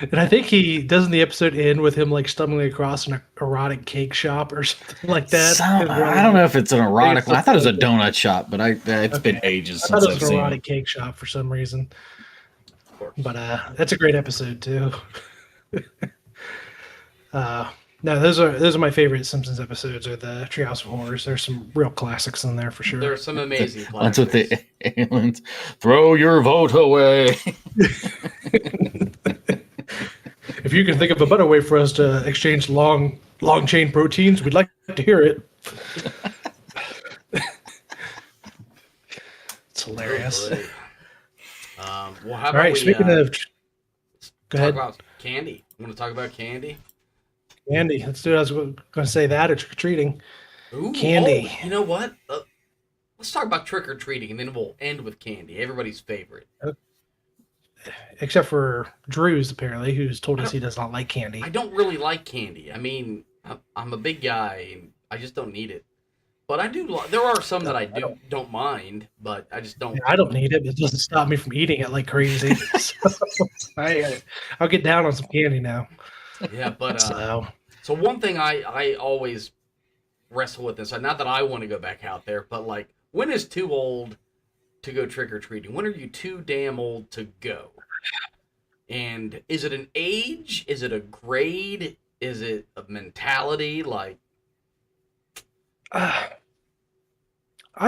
And I think he doesn't the episode end with him like stumbling across an erotic cake shop or something like that. I don't know if it's an erotic one. I thought it was a donut shop, but it's been ages since I've it was an seen erotic it. cake shop for some reason. But that's a great episode too. No, those are my favorite Simpsons episodes. Are the Treehouse of Horrors? There's some real classics in there for sure. There are some amazing That's classics. what the aliens throw your vote away. If you can think of a better way for us to exchange long chain proteins, we'd like to hear it. It's hilarious. Well, how All about right, we speaking of, go talk ahead, about candy? Want to talk about candy? Candy. Let's do it. I was going to say that or trick or treating. Ooh, Candy. Oh, you know what? Let's talk about trick or treating, and then we'll end with candy. Everybody's favorite. Except for Drew's, apparently, who's told us he does not like candy. I don't really like candy. I mean, I'm a big guy, and I just don't need it. But I do. There are some that I don't mind, but I just don't. I don't need it. It doesn't stop me from eating it like crazy. So, I'll get down on some candy now. Yeah, but So one thing I always wrestle with this. Not that I want to go back out there, but like, when is too old to go trick or treating? When are you too damn old to go? And is it an age? Is it a grade? Is it a mentality? Like, I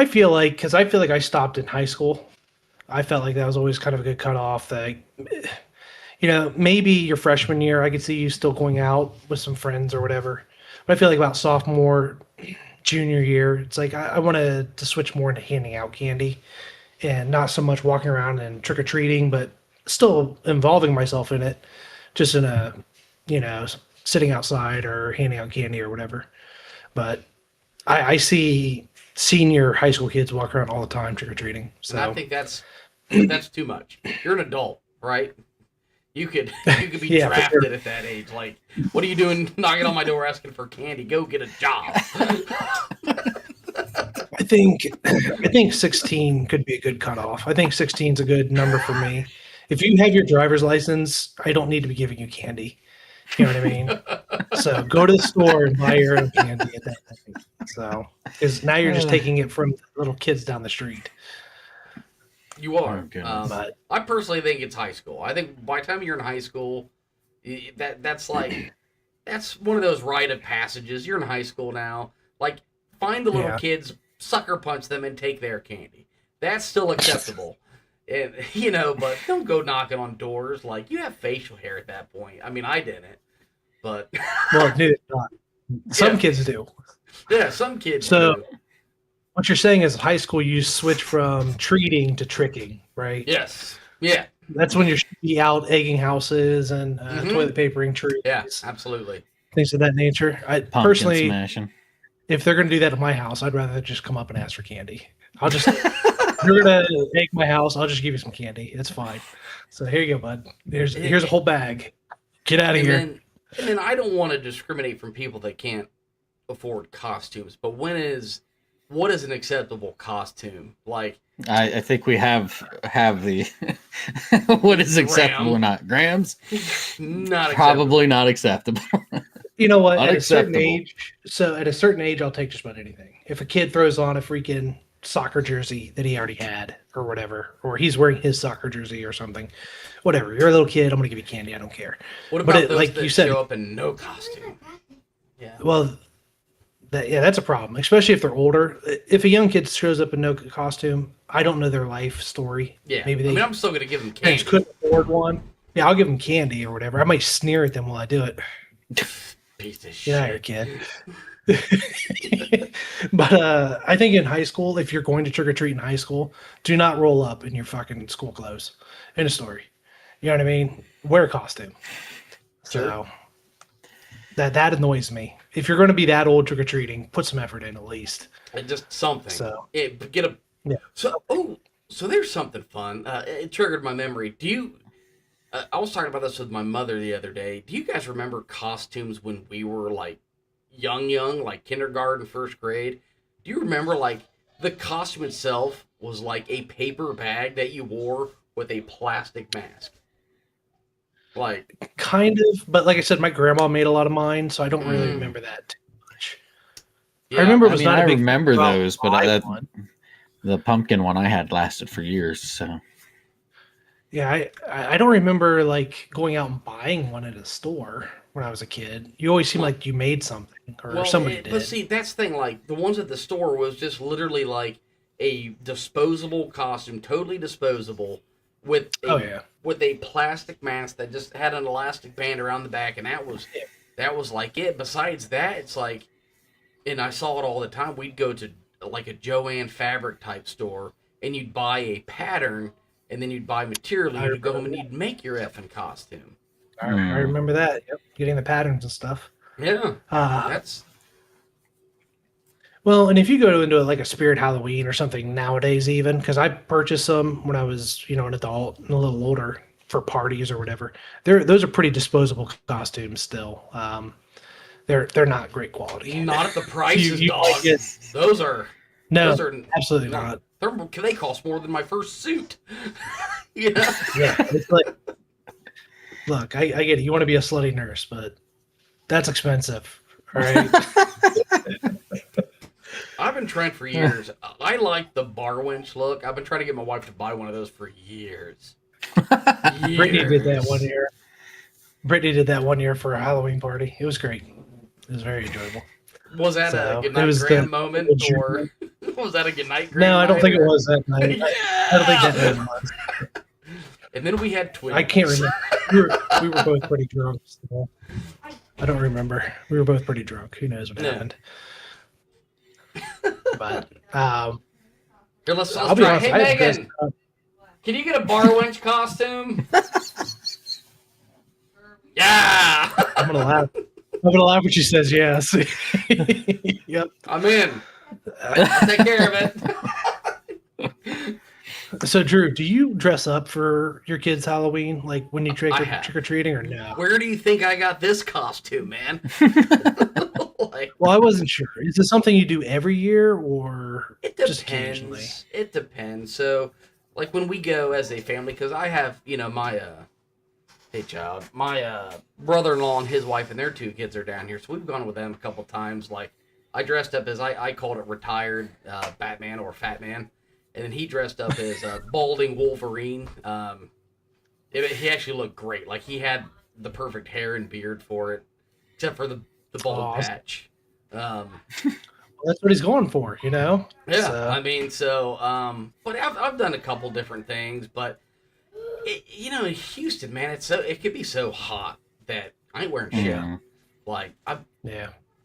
feel like I stopped in high school. I felt like that was always kind of a good cutoff. That maybe your freshman year, I could see you still going out with some friends or whatever. But I feel like about sophomore, junior year, it's like I wanted to switch more into handing out candy and not so much walking around and trick or treating, but still involving myself in it, just in a sitting outside or handing out candy or whatever. But I see senior high school kids walk around all the time trick or treating. So and I think that's too much. You're an adult, right? You could be Yeah, for drafted sure. at that age. Like, what are you doing knocking on my door asking for candy? Go get a job. I think 16 could be a good cutoff. I think 16 is a good number for me. If you have your driver's license, I don't need to be giving you candy. You know what I mean? So go to the store and buy your own candy at that point. So, because now you're just taking it from little kids down the street. You are. Oh, goodness. But I personally think it's high school. I think by the time you're in high school, that's one of those rite of passages. You're in high school now. Like, find the little Yeah. kids, sucker punch them, and take their candy. That's still acceptable. And but don't go knocking on doors. Like, you have facial hair at that point. I mean, I didn't, but well, neither do I. Some Yeah. kids do. yeah, some kids. So- do. What you're saying is high school, you switch from treating to tricking, right? Yes, yeah, That's when you're be out egging houses and Mhm. toilet papering trees, yeah, absolutely. things of that nature. I Pumpkin personally, smashing. if they're going to do that at my house, I'd rather just come up and ask for candy. I'll just, if you're going to egg my house, I'll just give you some candy. It's fine. So here you go, bud. Here's a whole bag. Get out of And here. then I don't want to discriminate from people that can't afford costumes, but what is an acceptable costume? Like, I think we have the what is acceptable or not. Grams? not acceptable. Probably not acceptable. You know what? At a certain Unacceptable. age, I'll take just about anything. If a kid throws on a freaking soccer jersey that he already had or whatever, or he's wearing his soccer jersey or something. Whatever. You're a little kid. I'm going to give you candy. I don't care. What about those like that you said, show up in no costume? Yeah. well, that's a problem, especially if they're older. If a young kid shows up in no costume, I don't know their life story. Yeah. Maybe I'm still going to give them they candy. just couldn't afford one. Yeah, I'll give them candy or whatever. I might sneer at them while I do it. Piece of shit. Get out of here, kid. But I think in high school, if you're going to trick or treat in high school, do not roll up in your fucking school clothes. End of story. You know what I mean? Wear a costume. So that annoys me. If you're going to be that old trick or treating, put some effort in at least. And just something. So Get a. yeah. So there's something fun. It triggered my memory. Do you? I was talking about this with my mother the other day. Do you guys remember costumes when we were like young, like kindergarten, first grade? Do you remember like the costume itself was like a paper bag that you wore with a plastic mask? Like kind of, but like I said, my grandma made a lot of mine, so I don't really remember that too much. yeah, I remember it was not I a big remember well, those, but I the pumpkin one I had lasted for years. So yeah, I don't remember like going out and buying one at a store when I was a kid. You always seem like you made something or somebody did. But see, that's the thing. Like the ones at the store was just literally like a disposable costume, totally disposable, with a plastic mask that just had an elastic band around the back, and that was like it. Besides that, it's like, and I saw it all the time. We'd go to like a Joann fabric type store, and you'd buy a pattern, and then you'd buy material, and you'd go home and you'd make your effing costume. I remember that. Yep, getting the patterns and stuff. Yeah, that's. Well, and if you go into like a Spirit Halloween or something nowadays, even because I purchased some when I was, an adult and a little older for parties or whatever. Those are pretty disposable costumes still. They're not great quality. Not at the prices, dog. Those are absolutely not. They cost more than my first suit. Yeah, it's like, look, I get it. You want to be a slutty nurse, but that's expensive. All right. I've been trying for years. I like the bar winch look. I've been trying to get my wife to buy one of those for years. Brittany did that one year. Brittany did that one year for a Halloween party. It was great. It was very enjoyable. Was that a good night grand moment, or was that a good night grand? No, I don't think it was that night. Yeah! I don't think that night was. And then we had twins. I can't remember. We were both pretty drunk. So I don't remember. We were both pretty drunk. Who knows what happened? But here, let's I'll be try. honest, Hey, Megan, can you get a bar winch costume? Yeah. I'm gonna laugh. I'm gonna laugh when she says yes. Yep. I'm in. I'll take care of it. So, Drew, do you dress up for your kids' Halloween, like when you trick or treating, or no? Where do you think I got this costume, man? Well, I wasn't sure. Is this something you do every year, or it just occasionally? It depends. So, like when we go as a family, because I have, my my brother-in-law and his wife and their 2 kids are down here, so we've gone with them a couple times. Like I dressed up as I called it retired Batman or Fat Man. And then he dressed up as balding Wolverine. He actually looked great. Like he had the perfect hair and beard for it, except for the bald patch. Well, that's what he's going for, Yeah, so. But I've done a couple different things. But in Houston, man, it could be so hot that I ain't wearing shit. Like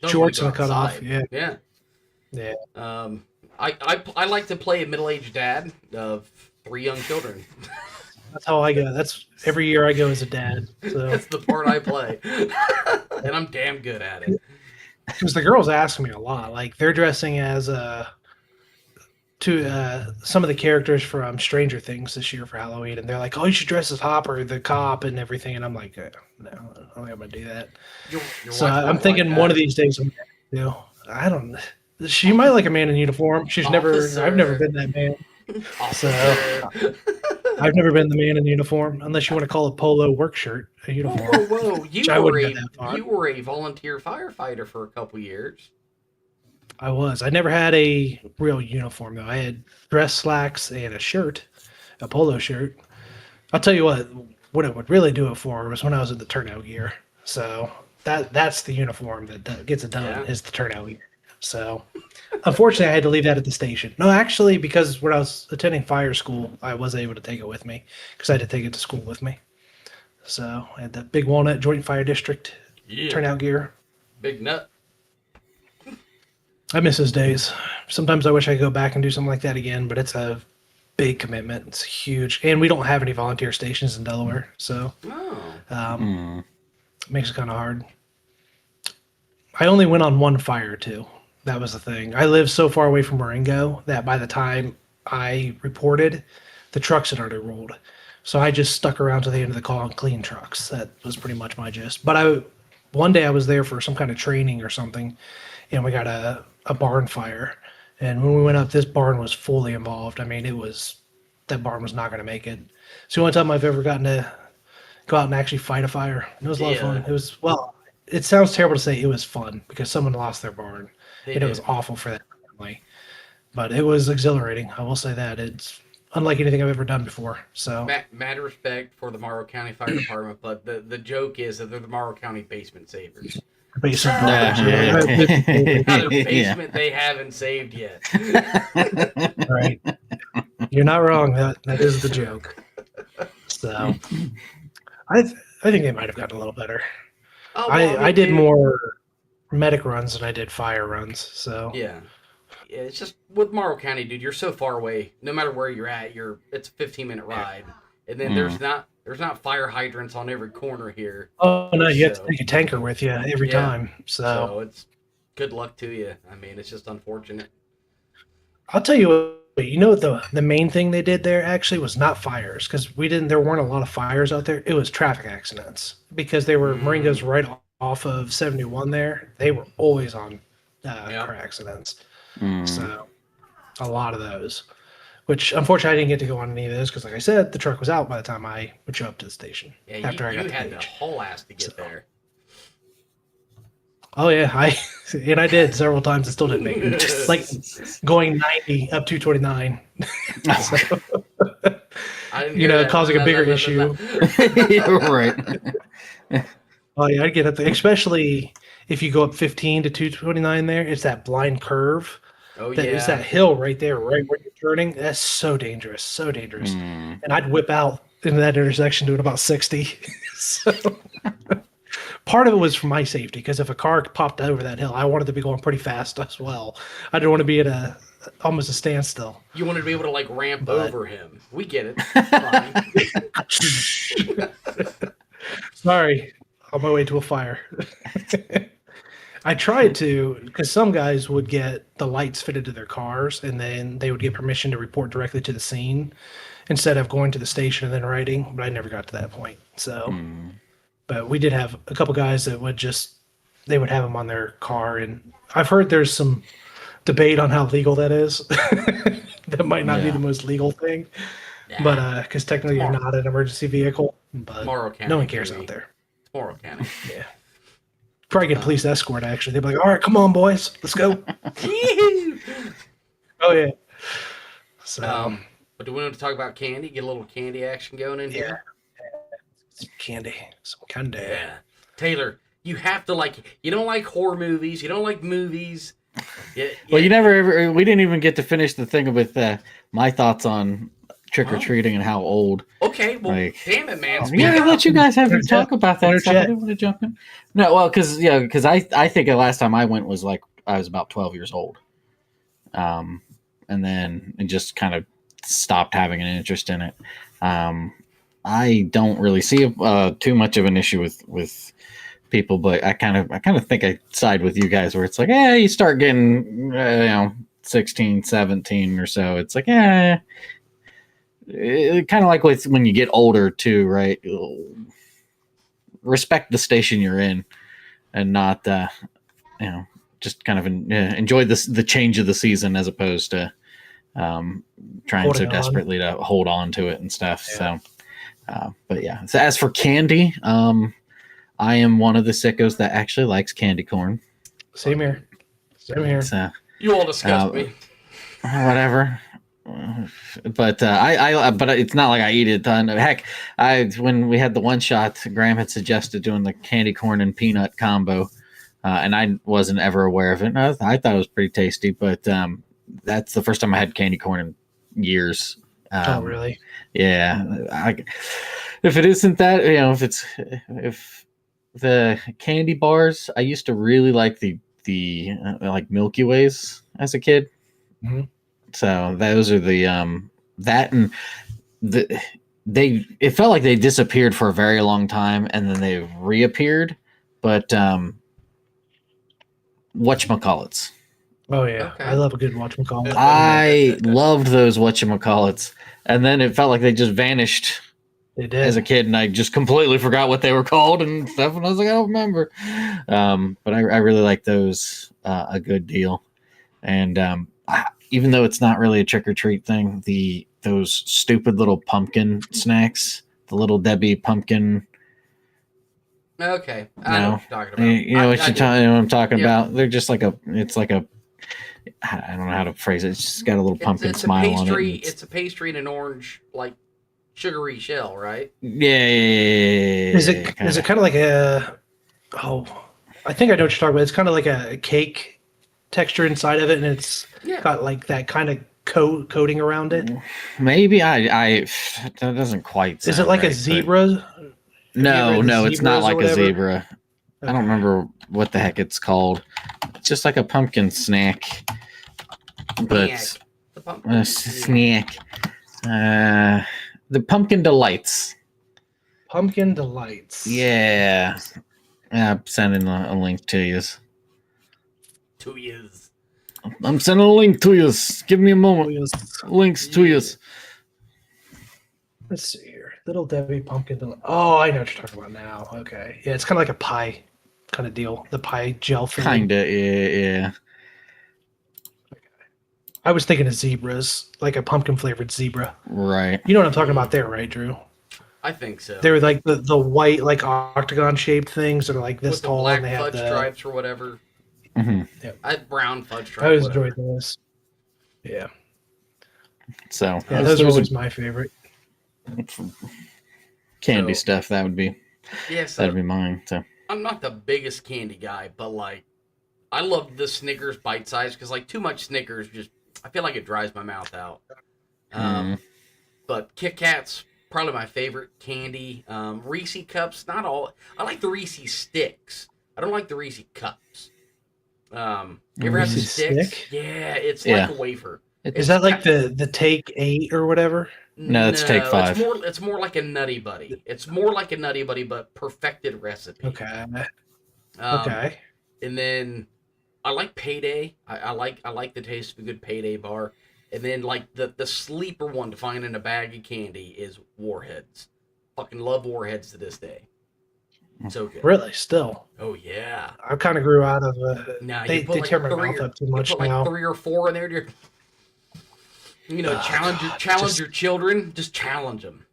shorts and cut off. Yeah. I like to play a middle-aged dad of 3 young children. That's how I go. That's every year I go as a dad. So that's the part I play, and I'm damn good at it. Because the girls ask me a lot, like they're dressing as some of the characters from Stranger Things this year for Halloween, and they're like, "Oh, you should dress as Hopper, the cop, and everything." And I'm like, "No, I don't think I'm gonna do that." So I'm thinking one of these days, I don't. She might like a man in uniform. I've never been that man. So I've never been the man in uniform, unless you want to call a polo work shirt a uniform. Whoa. You were a volunteer firefighter for a couple years. I was. I never had a real uniform though. I had dress slacks and a shirt, a polo shirt. I'll tell you what it would really do it for was when I was in the turnout gear. So that's the uniform that gets it done Yeah. is the turnout gear. So unfortunately, I had to leave that at the station. No, actually, because when I was attending fire school, I was able to take it with me because I had to take it to school with me. So I had the Big Walnut Joint Fire District Yeah. turnout gear. Big nut. I miss those days. Sometimes I wish I could go back and do something like that again, but it's a big commitment. It's huge, and we don't have any volunteer stations in Delaware, so Oh. it makes it kind of hard. I only went on one fire too. That was the thing. I live so far away from Marengo that by the time I reported, the trucks had already rolled. So I just stuck around to the end of the call and cleaned trucks. That was pretty much my gist. But one day I was there for some kind of training or something, and we got a barn fire. And when we went up, this barn was fully involved. I mean, that barn was not going to make it. It's the only time I've ever gotten to go out and actually fight a fire. It was a lot of fun. Yeah. It was, well, it sounds terrible to say it was fun because someone lost their barn They and it did. was awful for that family. But it was exhilarating. I will say that. It's unlike anything I've ever done before. So, Mad respect for the Morrow County Fire Department, but the joke is that they're the Morrow County basement savers. basement Yeah. builders, What kind of Yeah. basement they haven't saved yet. right? You're not wrong. That is the joke. So, I I think they might have gotten a little better. Oh, well, I did dude, more medic runs than I did fire runs. So, Yeah. Yeah, it's just with Morrow County, dude. You're so far away. No matter where you're at, it's a 15-minute ride, and then there's not fire hydrants on every corner here. oh no, you have to So- take a tanker with you every Yeah. time. So So it's good luck to you. I mean, it's just unfortunate. I'll tell you what, the main thing they did there actually was not fires because there weren't a lot of fires out there. It was traffic accidents because they were Moringa's right off of 71 there. They were always on car accidents. So a lot of those, which unfortunately I didn't get to go on any of those because like I said, the truck was out by the time I would show up to the station Yeah, after I got you the had to page. haul ass to get there. Oh yeah, I did several times. It still didn't make it. Like going 90 up 229. So, I didn't you hear know, that. causing a bigger issue. Yeah, right. Oh yeah, I'd get up there, especially if you go up 15 to 229 there. It's that blind curve. Oh That yeah. is that hill right there, right where you're turning. That's so dangerous, so dangerous. And I'd whip out into that intersection doing about 60. So part of it was for my safety because if a car popped over that hill, I wanted to be going pretty fast as well. I didn't want to be at almost a standstill. You wanted to be able to like ramp But- over him. We get it. Fine. Sorry, on my way to a fire. I tried to, because some guys would get the lights fitted to their cars and then they would get permission to report directly to the scene instead of going to the station and then writing, but I never got to that point. So, but we did have a couple guys that they would have them on their car. And I've heard there's some debate on how legal that is. That might not be Yeah. the most legal thing, Yeah. but because technically you're not an emergency vehicle, but Morrow County, no one cares baby. out there. It's Morrow County. Yeah. Probably get a police escort, actually. They'd be like, all right, come on, boys. Let's go. Oh, yeah. So, But do we want to talk about candy? Get a little candy action going in here? some candy. Some candy. Yeah. Taylor, you have to you don't like horror movies. You don't like movies. Yeah, Well, we didn't even get to finish the thing with my thoughts on trick or treating and how old. Okay, well, Like- damn it, man. I'm Speak gonna up. let you guys have to talk about that Better stuff. I check. didn't want to jump in. No, well, because I think the last time I went was like I was about 12 years old, and then it just kind of stopped having an interest in it. I don't really see too much of an issue with people, but I kind of think I side with you guys where it's like, you start getting 16, 17 or so. It's like, kind of like with when you get older too, right? Respect the station you're in, and not just kind of enjoy the change of the season as opposed to trying Holding so on. desperately to hold on to it and stuff. Yeah. So, but yeah. So as for candy, I am one of the sickos that actually likes candy corn. Same here. Same here. It's You all disgust me. Whatever. But but it's not like I eat it a ton. Heck, when we had the one shot, Graham had suggested doing the candy corn and peanut combo, and I wasn't ever aware of it. And I thought it was pretty tasty, but that's the first time I had candy corn in years. Oh, really? Yeah. If it isn't that, if the candy bars, I used to really like the like Milky Ways as a kid. Mm-hmm. So those are the that and it felt like they disappeared for a very long time and then they reappeared. But whatchamacallits. Oh yeah, Okay. I love a good whatchamacallit. I loved those whatchamacallits, and then it felt like they just vanished. They did. As a kid, and I just completely forgot what they were called and stuff, and I was like, I don't remember. But I really like those a good deal. And even though it's not really a trick or treat thing, those stupid little pumpkin snacks, the Little Debbie pumpkin. Okay, I know what you're talking about. You know what I'm talking Yep. about. They're just like it's like a. I don't know how to phrase it. It's just got a little pumpkin it's smile a pastry, on it. It's a pastry in an orange, like sugary shell, right? Yeah. Is it kind of like a? Oh, I think I know what you're talking about. It's kind of like a cake texture inside of it, and it's got like that kind of coating around it. Maybe I that doesn't quite. Is it like right, a zebra? No, it's not like a zebra. Okay. I don't remember what the heck it's called. It's just like a pumpkin snack. But The pumpkin snack. The Pumpkin Delights. Pumpkin Delights. Yeah. I'm sending a link to you. 2 years. I'm sending a link to you. Give me a moment. Links to you. Let's see here. Little Debbie Pumpkin Delight. Oh, I know what you're talking about now. Okay. Yeah, it's kind of like a pie kind of deal. The pie gel thing. Kinda, yeah. I was thinking of zebras, like a pumpkin flavored zebra. Right. You know what I'm talking about there, right, Drew? I think so. They're like the white, like octagon shaped things that are like this with tall, the black and they have fudge the stripes or whatever. Mm-hmm. I had brown fudge stripes. I always whatever. enjoyed those. Yeah. So Yeah, those are always my favorite. Candy stuff. That would be. Yeah, so That'd be mine. So I'm not the biggest candy guy, but like, I love the Snickers bite size because like too much Snickers I feel like it dries my mouth out. But Kit Kat's probably my favorite candy. Reese cups, not all. I like the Reese sticks. I don't like the Reese cups. You ever had the Reese's sticks? stick? Yeah, it's like a wafer. Is that like the Take 8 or whatever? No, it's Take 5. It's more like a Nutty Buddy. It's more like a Nutty Buddy, but perfected recipe. Okay. Okay. And then I like Payday. I like the taste of a good Payday bar. And then like the sleeper one to find in a bag of candy is Warheads. Fucking love Warheads to this day. So good. Really? Still? Oh yeah. I kind of grew out of Nah, they tear my mouth up too much now. Like 3 or 4 in there. Challenge your children. Just challenge them.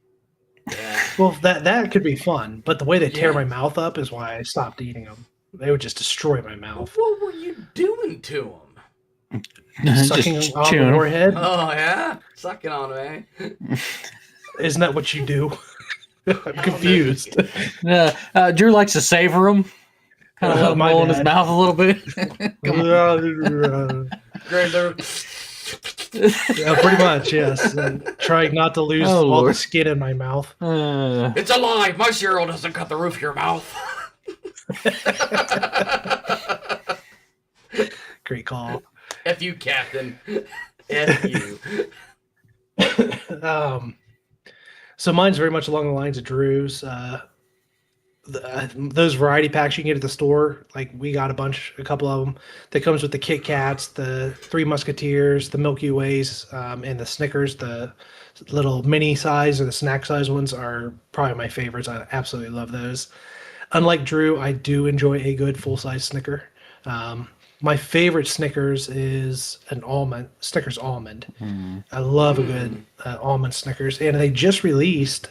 Yeah. Well, that could be fun, but the way they tear my mouth up is why I stopped eating them. They would just destroy my mouth. What were you doing to them? Sucking on the warhead? Oh yeah, sucking on them, eh? Isn't that what you do? I'm confused. Drew likes to savor them. Kind of let them roll in his mouth a little bit. Yeah, pretty much, yes. And trying not to lose all the skin in my mouth. It's a lie. My cereal doesn't cut the roof of your mouth. Great call. F you, Captain. F you. So mine's very much along the lines of Drew's. Those variety packs you can get at the store, like we got a couple of them that comes with the Kit Kats, the Three Musketeers, the Milky Ways, and the Snickers. The little mini size or the snack size ones are probably my favorites. I absolutely love those. Unlike Drew, I do enjoy a good full size Snicker. My favorite Snickers is an Snickers almond. I love a good almond Snickers, and they just released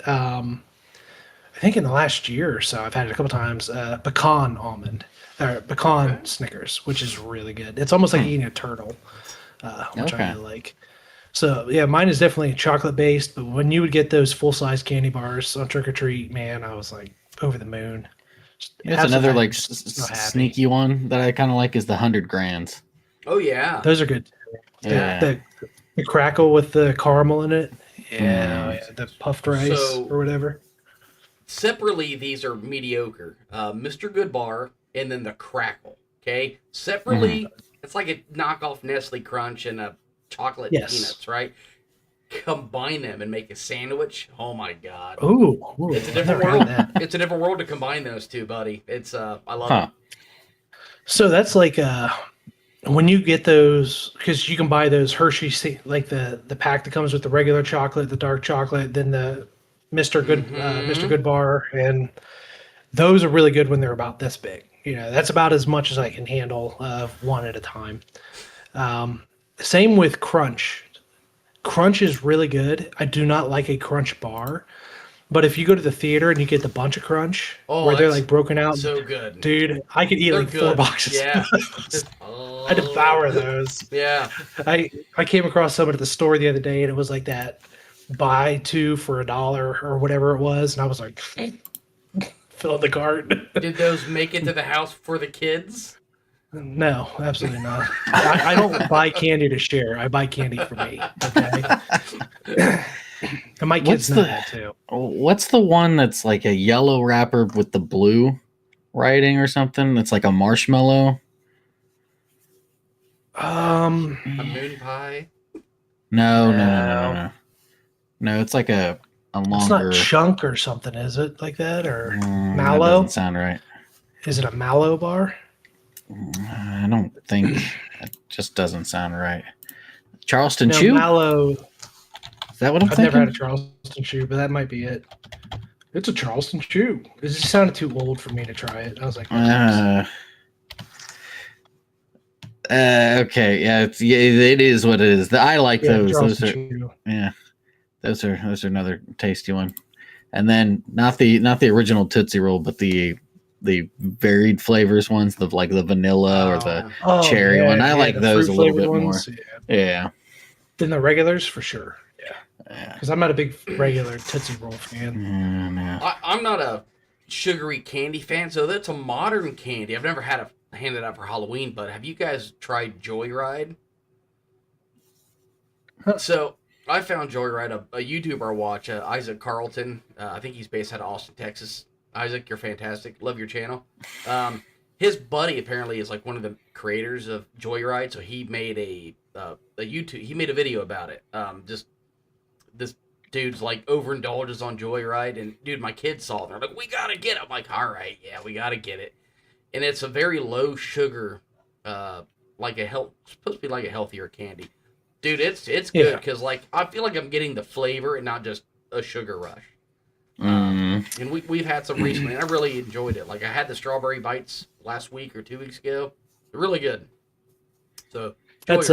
I think in the last year or so, I've had it a couple times. Pecan almond or pecan Okay. Snickers, which is really good. It's almost like eating a turtle, which I Okay. really like. So yeah, mine is definitely chocolate based. But when you would get those full size candy bars on Trick or Treat, man, I was like over the moon. Just That's another absolutely like so happy. sneaky one that I kind of like is the 100 grands. Oh yeah. Those are good. Yeah. The crackle with the caramel in it. Yeah, Mm. yeah, the puffed rice So or whatever. separately, these are mediocre. Mr. Goodbar and then the Crackle. Okay. Mhm. Separately, it's like a knockoff Nestle Crunch and a chocolate Yes. peanuts, right? Combine them and make a sandwich. Oh my god. Ooh, It's a I've different never had world. that. It's a different world to combine those two, buddy. It's I love Huh. it. So that's like when you get those, because you can buy those Hershey like the pack that comes with the regular chocolate, the dark chocolate, then the Mr. Mm-hmm. Good Bar, and those are really good when they're about this big. That's about as much as I can handle one at a time. Same with Crunch. Crunch is really good. I do not like a Crunch bar, but if you go to the theater and you get the bunch of Crunch Oh, where they're that's like broken out, so good. dude, I could eat They're like 4 good. boxes. Yeah. Of those. I Oh. devour those. Yeah. I came across some at the store the other day, and it was like that buy two for $1 or whatever it was, and I was like, fill the cart. Did those make it to the house for the kids? No, absolutely not. I don't buy candy to share. I buy candy for me. Okay, and my kids know that too. What's the one that's like a yellow wrapper with the blue writing or something? It's like a marshmallow. A moon pie? No. No, it's like a It's longer. not chunk or something, is it? Like that or That mallow? doesn't sound right. Is it a mallow bar? I don't think it just doesn't sound right. Charleston No, Chew? mallow. Is that what I'm I've thinking? never had a Charleston Chew, but that might be it. It's a Charleston Chew. It just sounded too old for me to try it. I was like, okay, yeah, it is what it is. I like those. Those Charleston are Chew. yeah, those are another tasty one. And then not the original Tootsie Roll, but the varied flavors ones, like the vanilla or the cherry one. I like the those a little bit ones, more. Yeah. Than the regulars for sure. Yeah. Because I'm not a big regular Tootsie Roll fan. No. I'm not a sugary candy fan, so that's a modern candy. I've never had it handed out for Halloween, but have you guys tried Joyride? Huh. So I found Joyride, a YouTuber I watch, Isaac Carlton. I think he's based out of Austin, Texas. Isaac, you're fantastic. Love your channel. His buddy apparently is like one of the creators of Joyride, so he made a YouTube. He made a video about it. Just this dude's like overindulges on Joyride, and dude, my kids saw it. They're like, "We gotta get it." I'm like, "All right, yeah, we gotta get it." And it's a very low sugar, like supposed to be like a healthier candy. Dude, it's good because like I feel like I'm getting the flavor and not just a sugar rush. And we've had some recently, and I really enjoyed it. Like I had the strawberry bites last week or 2 weeks ago. They're really good. So That's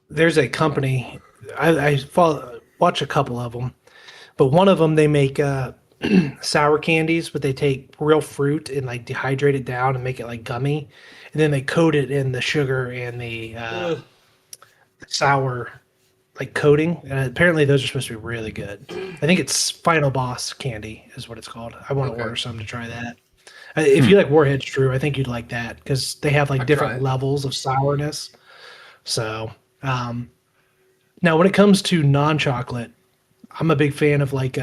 there's a company I watch a couple of them, but one of them they make sour candies, but they take real fruit and like dehydrate it down and make it like gummy, and then they coat it in the sugar and the sour like coating, and apparently those are supposed to be really good. I think it's Final Boss candy is what it's called. I want to order some to try that. If you like Warheads, Drew, I think you'd like that because they have like different levels of sourness. So now when it comes to non-chocolate, I'm a big fan of like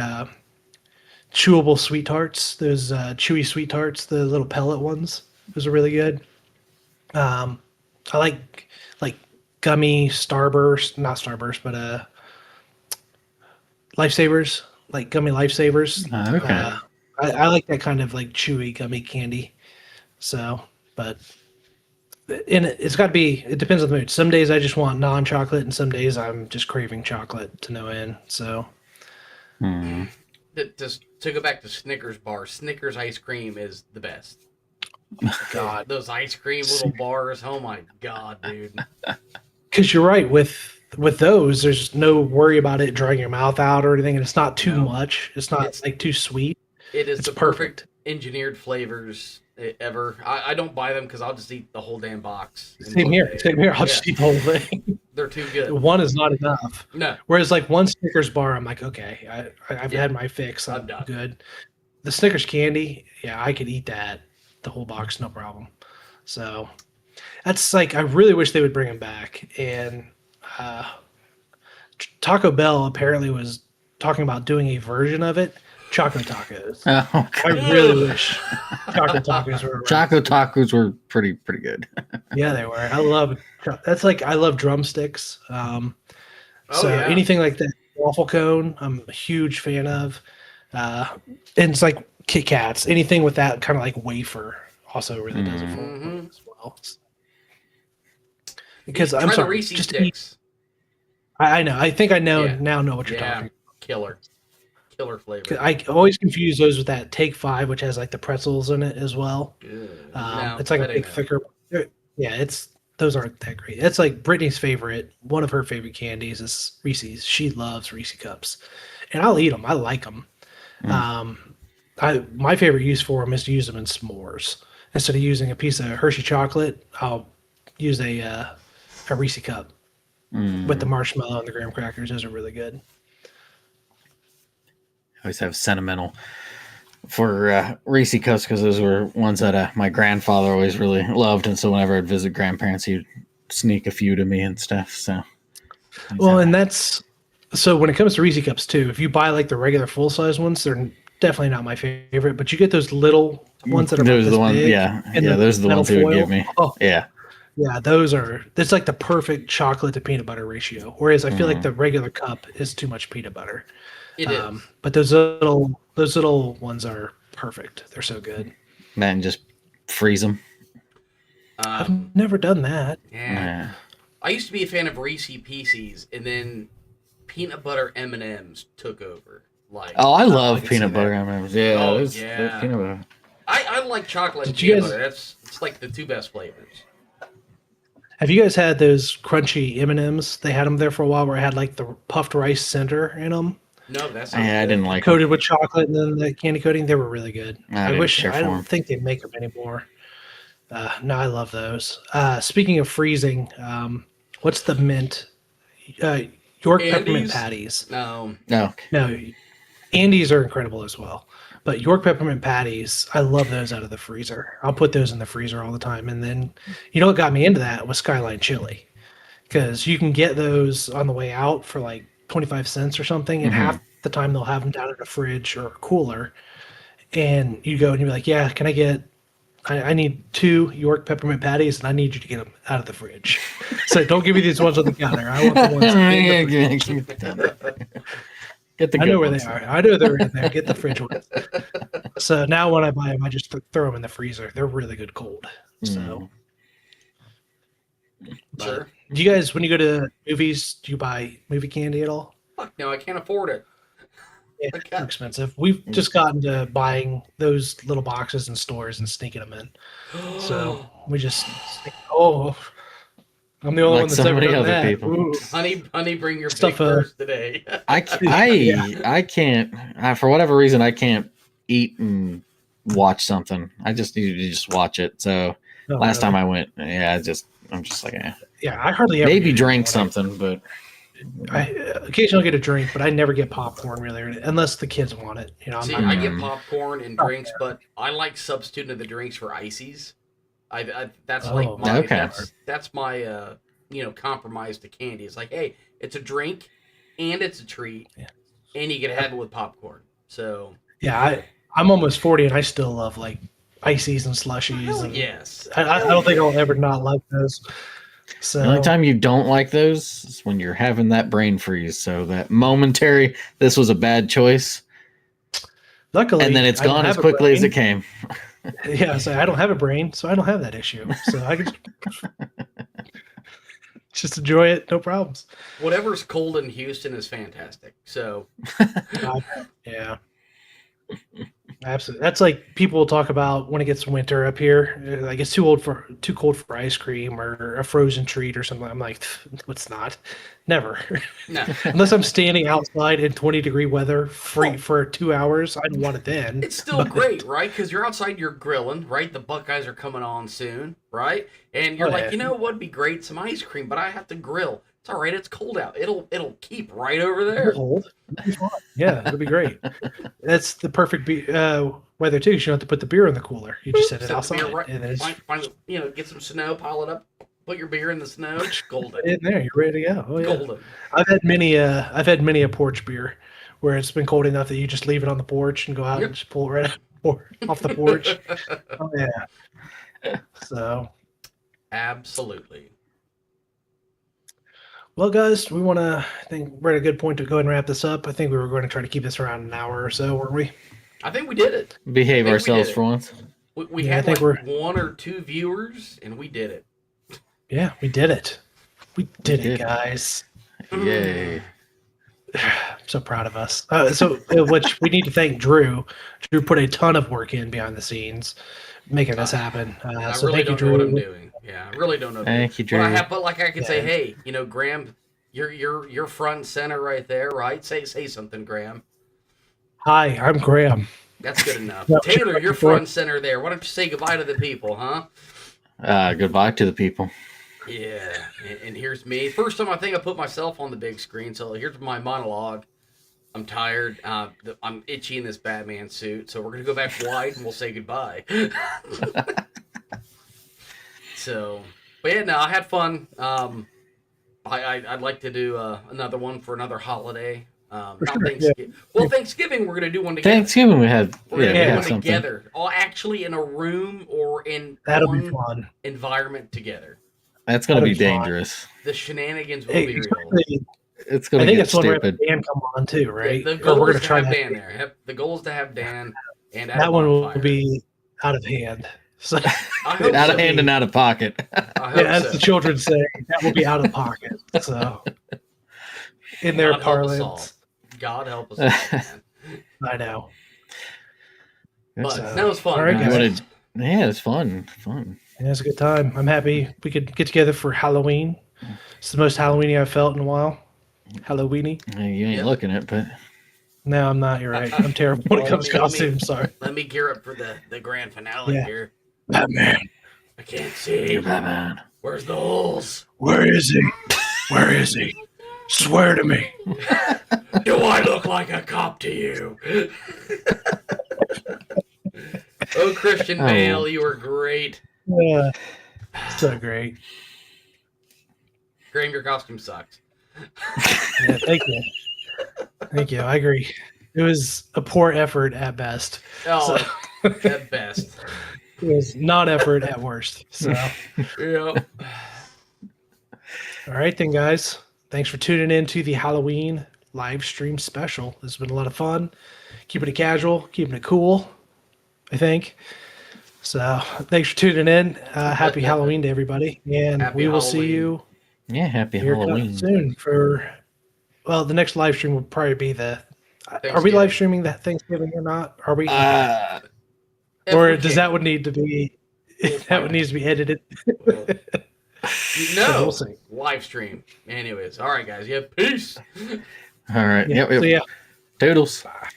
chewable sweet tarts. Those chewy sweet tarts, the little pellet ones. Those are really good. I like gummy Starburst, not Starburst, but Lifesavers, like gummy Lifesavers. Okay. I like that kind of like chewy gummy candy. So, but and it's got to be. It depends on the mood. Some days I just want non-chocolate, and some days I'm just craving chocolate to no end. So, Just to go back to Snickers bar, Snickers ice cream is the best. God, Those ice cream little bars. Oh my god, dude. because you're right with those, there's no worry about it drying your mouth out or anything, and it's not too No. much. It's not It's- like too sweet. It is It's the perfect engineered flavors ever. I don't buy them because I'll just eat the whole damn box. in Same one here. day. Same here. I'll just Yeah, eat the whole thing. they're too good. One is not enough. No, Whereas like one Snickers bar, I'm like, okay, I've Yeah. had my fix. I'm I'm done. good. The Snickers candy, yeah, I could eat that the whole box, no problem. So that's like I really wish they would bring them back. And uh, Taco Bell apparently was talking about doing a version of it, Choco Tacos. Oh, I really wish Choco Tacos were around. Choco tacos were pretty good. Yeah, they were. I love that's like I love drumsticks. So yeah. anything like that waffle cone, I'm a huge fan of. And it's like Kit Kats, anything with that kind of like wafer also really does it for me as well. Because Try I'm the sorry, Reese just sticks. I know. I think I know Yeah. now know what you're Yeah, talking. killer flavor. I always confuse those with that Take Five, which has like the pretzels in it as well. No, It's like a that big ain't it. thicker. Yeah, those aren't that great. It's like Brittany's favorite. One of her favorite candies is Reese's. She loves Reese cups, and I'll eat them. I like them. My favorite use for them is to use them in s'mores instead of using a piece of Hershey chocolate. I'll use a Reese cup with the marshmallow and the graham crackers. Those are really good. I always have sentimental for Reese cups because those were ones that my grandfather always really loved, and so whenever I'd visit grandparents, he'd sneak a few to me and stuff. So, Well, and that's so when it comes to Reese cups too. If you buy like the regular full size ones, they're definitely not my favorite. But you get those little ones that are about those are this the ones, big, yeah, and those are the ones he would foil. give me. Oh, Yeah, yeah, that's like the perfect chocolate to peanut butter ratio. Whereas I feel like the regular cup is too much peanut butter. It is. But those little ones are perfect. They're so good. man, just freeze them. I've never done that. Yeah. Yeah. I used to be a fan of Reese Pieces, and then peanut butter M&Ms took over. Like, Oh, I love can see peanut butter that. M&Ms. Yeah, Oh, those yeah. peanut butter. I like chocolate and Did you peanut guys- butter. It's like the two best flavors. Have you guys had those crunchy M&Ms? They had them there for a while where it had like the puffed rice center in them, No, that's I didn't like them. coated with chocolate and then the candy coating. They were really good. I I didn't wish care I for don't 'em. think they make them anymore. No, I love those. Speaking of freezing, what's the mint? York peppermint Andes? patties. No. No, No, Andes are incredible as well. But York peppermint patties, I love those out of the freezer. I'll put those in the freezer all the time. And then, you know what got me into that was Skyline Chili. Because you can get those on the way out for like 25 cents or something. And half the time they'll have them down in a fridge or a cooler. And you go and you're like, yeah, can I get, I need 2 York peppermint patties and I need you to get them out of the fridge. So don't give me these ones on the counter. I want the ones in the fridge. Get the I good know where ones. they are. I know they're in there. Get the fridge ones. So now when I buy them, I just throw them in the freezer. They're really good cold. So, but Sure. do you guys, when you go to movies, do you buy movie candy at all? Fuck no, I can't afford it. Yeah, Okay. they're expensive. We've just gotten to buying those little boxes in stores and sneaking them in. So we just, I'm the only Like one that's so ever many done other that. people. Ooh. Honey, bring your Stuff, big purse today. I can't. For whatever reason, I can't eat and watch something. I just need to just watch it. So Oh, last really? time I went, yeah, I'm just like, Yeah, I hardly ever maybe get drank it when something, but I occasionally get a drink, but I never get popcorn really, unless the kids want it. You know, I'm See, not I gonna- get popcorn and drinks, but I like substituting the drinks for ices. That's like Oh, my okay. that's my compromise to candy. It's like, hey, it's a drink and it's a treat, Yeah. and you can have it with popcorn. So Yeah, I'm almost 40 and I still love like ices and slushies. hell And yes, I don't think I'll ever not like those. So the only time you don't like those is when you're having that brain freeze. So that momentary, this was a bad choice, luckily, and then it's I don't gone as have a quickly as it brain. came. Yeah, so I don't have a brain, so I don't have that issue. So I can just enjoy it, no problems. whatever's cold in Houston is fantastic. So Yeah. Absolutely. That's like people will talk about when it gets winter up here. Like it's too cold for ice cream or a frozen treat or something. I'm like, it's not. Never. No, Unless I'm standing outside in 20-degree weather free Well- for 2 hours, I don't want it then. it's still great, right? Because you're outside, you're grilling, right? The Buckeyes are coming on soon, right? And you're Oh, like, yeah. you know what'd be great? Some ice cream, but I have to grill. It's all right. It's cold out. It'll keep right over there. Cold. It'll be fine. Yeah, it'll be great. That's the perfect weather too. 'Cause you don't have to put the beer in the cooler. You just set it Set the outside, beer right, and it's get some snow, pile it up, put your beer in the snow. Golden, in there. You're ready to go. Oh yeah. golden. I've had many a porch beer where it's been cold enough that you just leave it on the porch and go out Yep. and just pull it right off the porch. Oh yeah. So, Absolutely. well, guys, I think we're at a good point to go ahead and wrap this up. I think we were going to try to keep this around an hour or so, weren't we? I think we did it. Behave I think we ourselves did it. for once. We Yeah, I had think like 1 or 2 viewers, and we did it. Yeah, we did it. We did did. it, guys. Yay. I'm so proud of us. Which we need to thank Drew. Drew put a ton of work in behind the scenes, making this happen. I So really thank you, don't know what I'm Drew. doing. Yeah, I really don't know. Thank you, But Drew. I can say, Yeah. hey, Graham, you're front and center right there, right? Say something, Graham. Hi, I'm Graham. That's good enough. No, Taylor, you're before- front and center there. Why don't you say goodbye to the people, huh? Goodbye to the people. Yeah, and here's me. First time I think I put myself on the big screen, so here's my monologue. I'm tired. I'm itchy in this Batman suit, so we're gonna go back white and we'll say goodbye. So, but yeah, no, I had fun. I'd like to do another one for another holiday. Not sure, Thanksgiving. Well, Thanksgiving we're gonna do one together. Thanksgiving we had. We're gonna we do had one something. together. All actually in a room or in That'll be one fun. environment together. That's going to be That'll be fun. dangerous. The shenanigans will be real. Especially- It's I going to think get that's one where stupid. Dan come on too, right? The Or goal we're is gonna to try have that. Dan there. The goal is to have Dan and at a That one will bonfire. be out of hand. So I hope Out so. of hand and out of pocket. I hope yeah, as so. the children say, that will be out of pocket. So in their God help us all. parlance, God help us all, man. I know. But So, that was fun, all right, guys. guys. Yeah, it's fun. Fun. It was a good time. I'm happy we could get together for Halloween. It's the most Halloweeny I've felt in a while. Halloweeny. You ain't Yep. looking at, but No, I'm not. You're right. I'm terrible when it Well, comes to let me- costumes. Sorry. Let me gear up for the grand finale Yeah. here. Batman. I can't see. Batman. Where's the holes? Where is he? Where is he? Swear to me. Do I look like a cop to you? Oh, Christian Oh. Bale, you were great. Yeah. So great. Graham, your costume sucks. Yeah, thank you. Thank you. I agree. It was a poor effort at best. Oh, So, at best. it was non-effort at worst. So, Yeah. all right then, guys. Thanks for tuning in to the Halloween live stream special. This has been a lot of fun. Keeping it casual, keeping it cool, I think. So, thanks for tuning in. Happy Halloween to everybody. And Happy we will Halloween. see you Yeah, happy here Halloween. soon for, well, the next live stream will probably be are we Thanksgiving. live streaming that Thanksgiving or not? Are we? If or we does can. that one need to be, that one needs to be edited? No. We'll see. Live stream. Anyways, all right, guys. Yeah, peace. All right. Yeah. Yep. So, yeah. Toodles. Bye.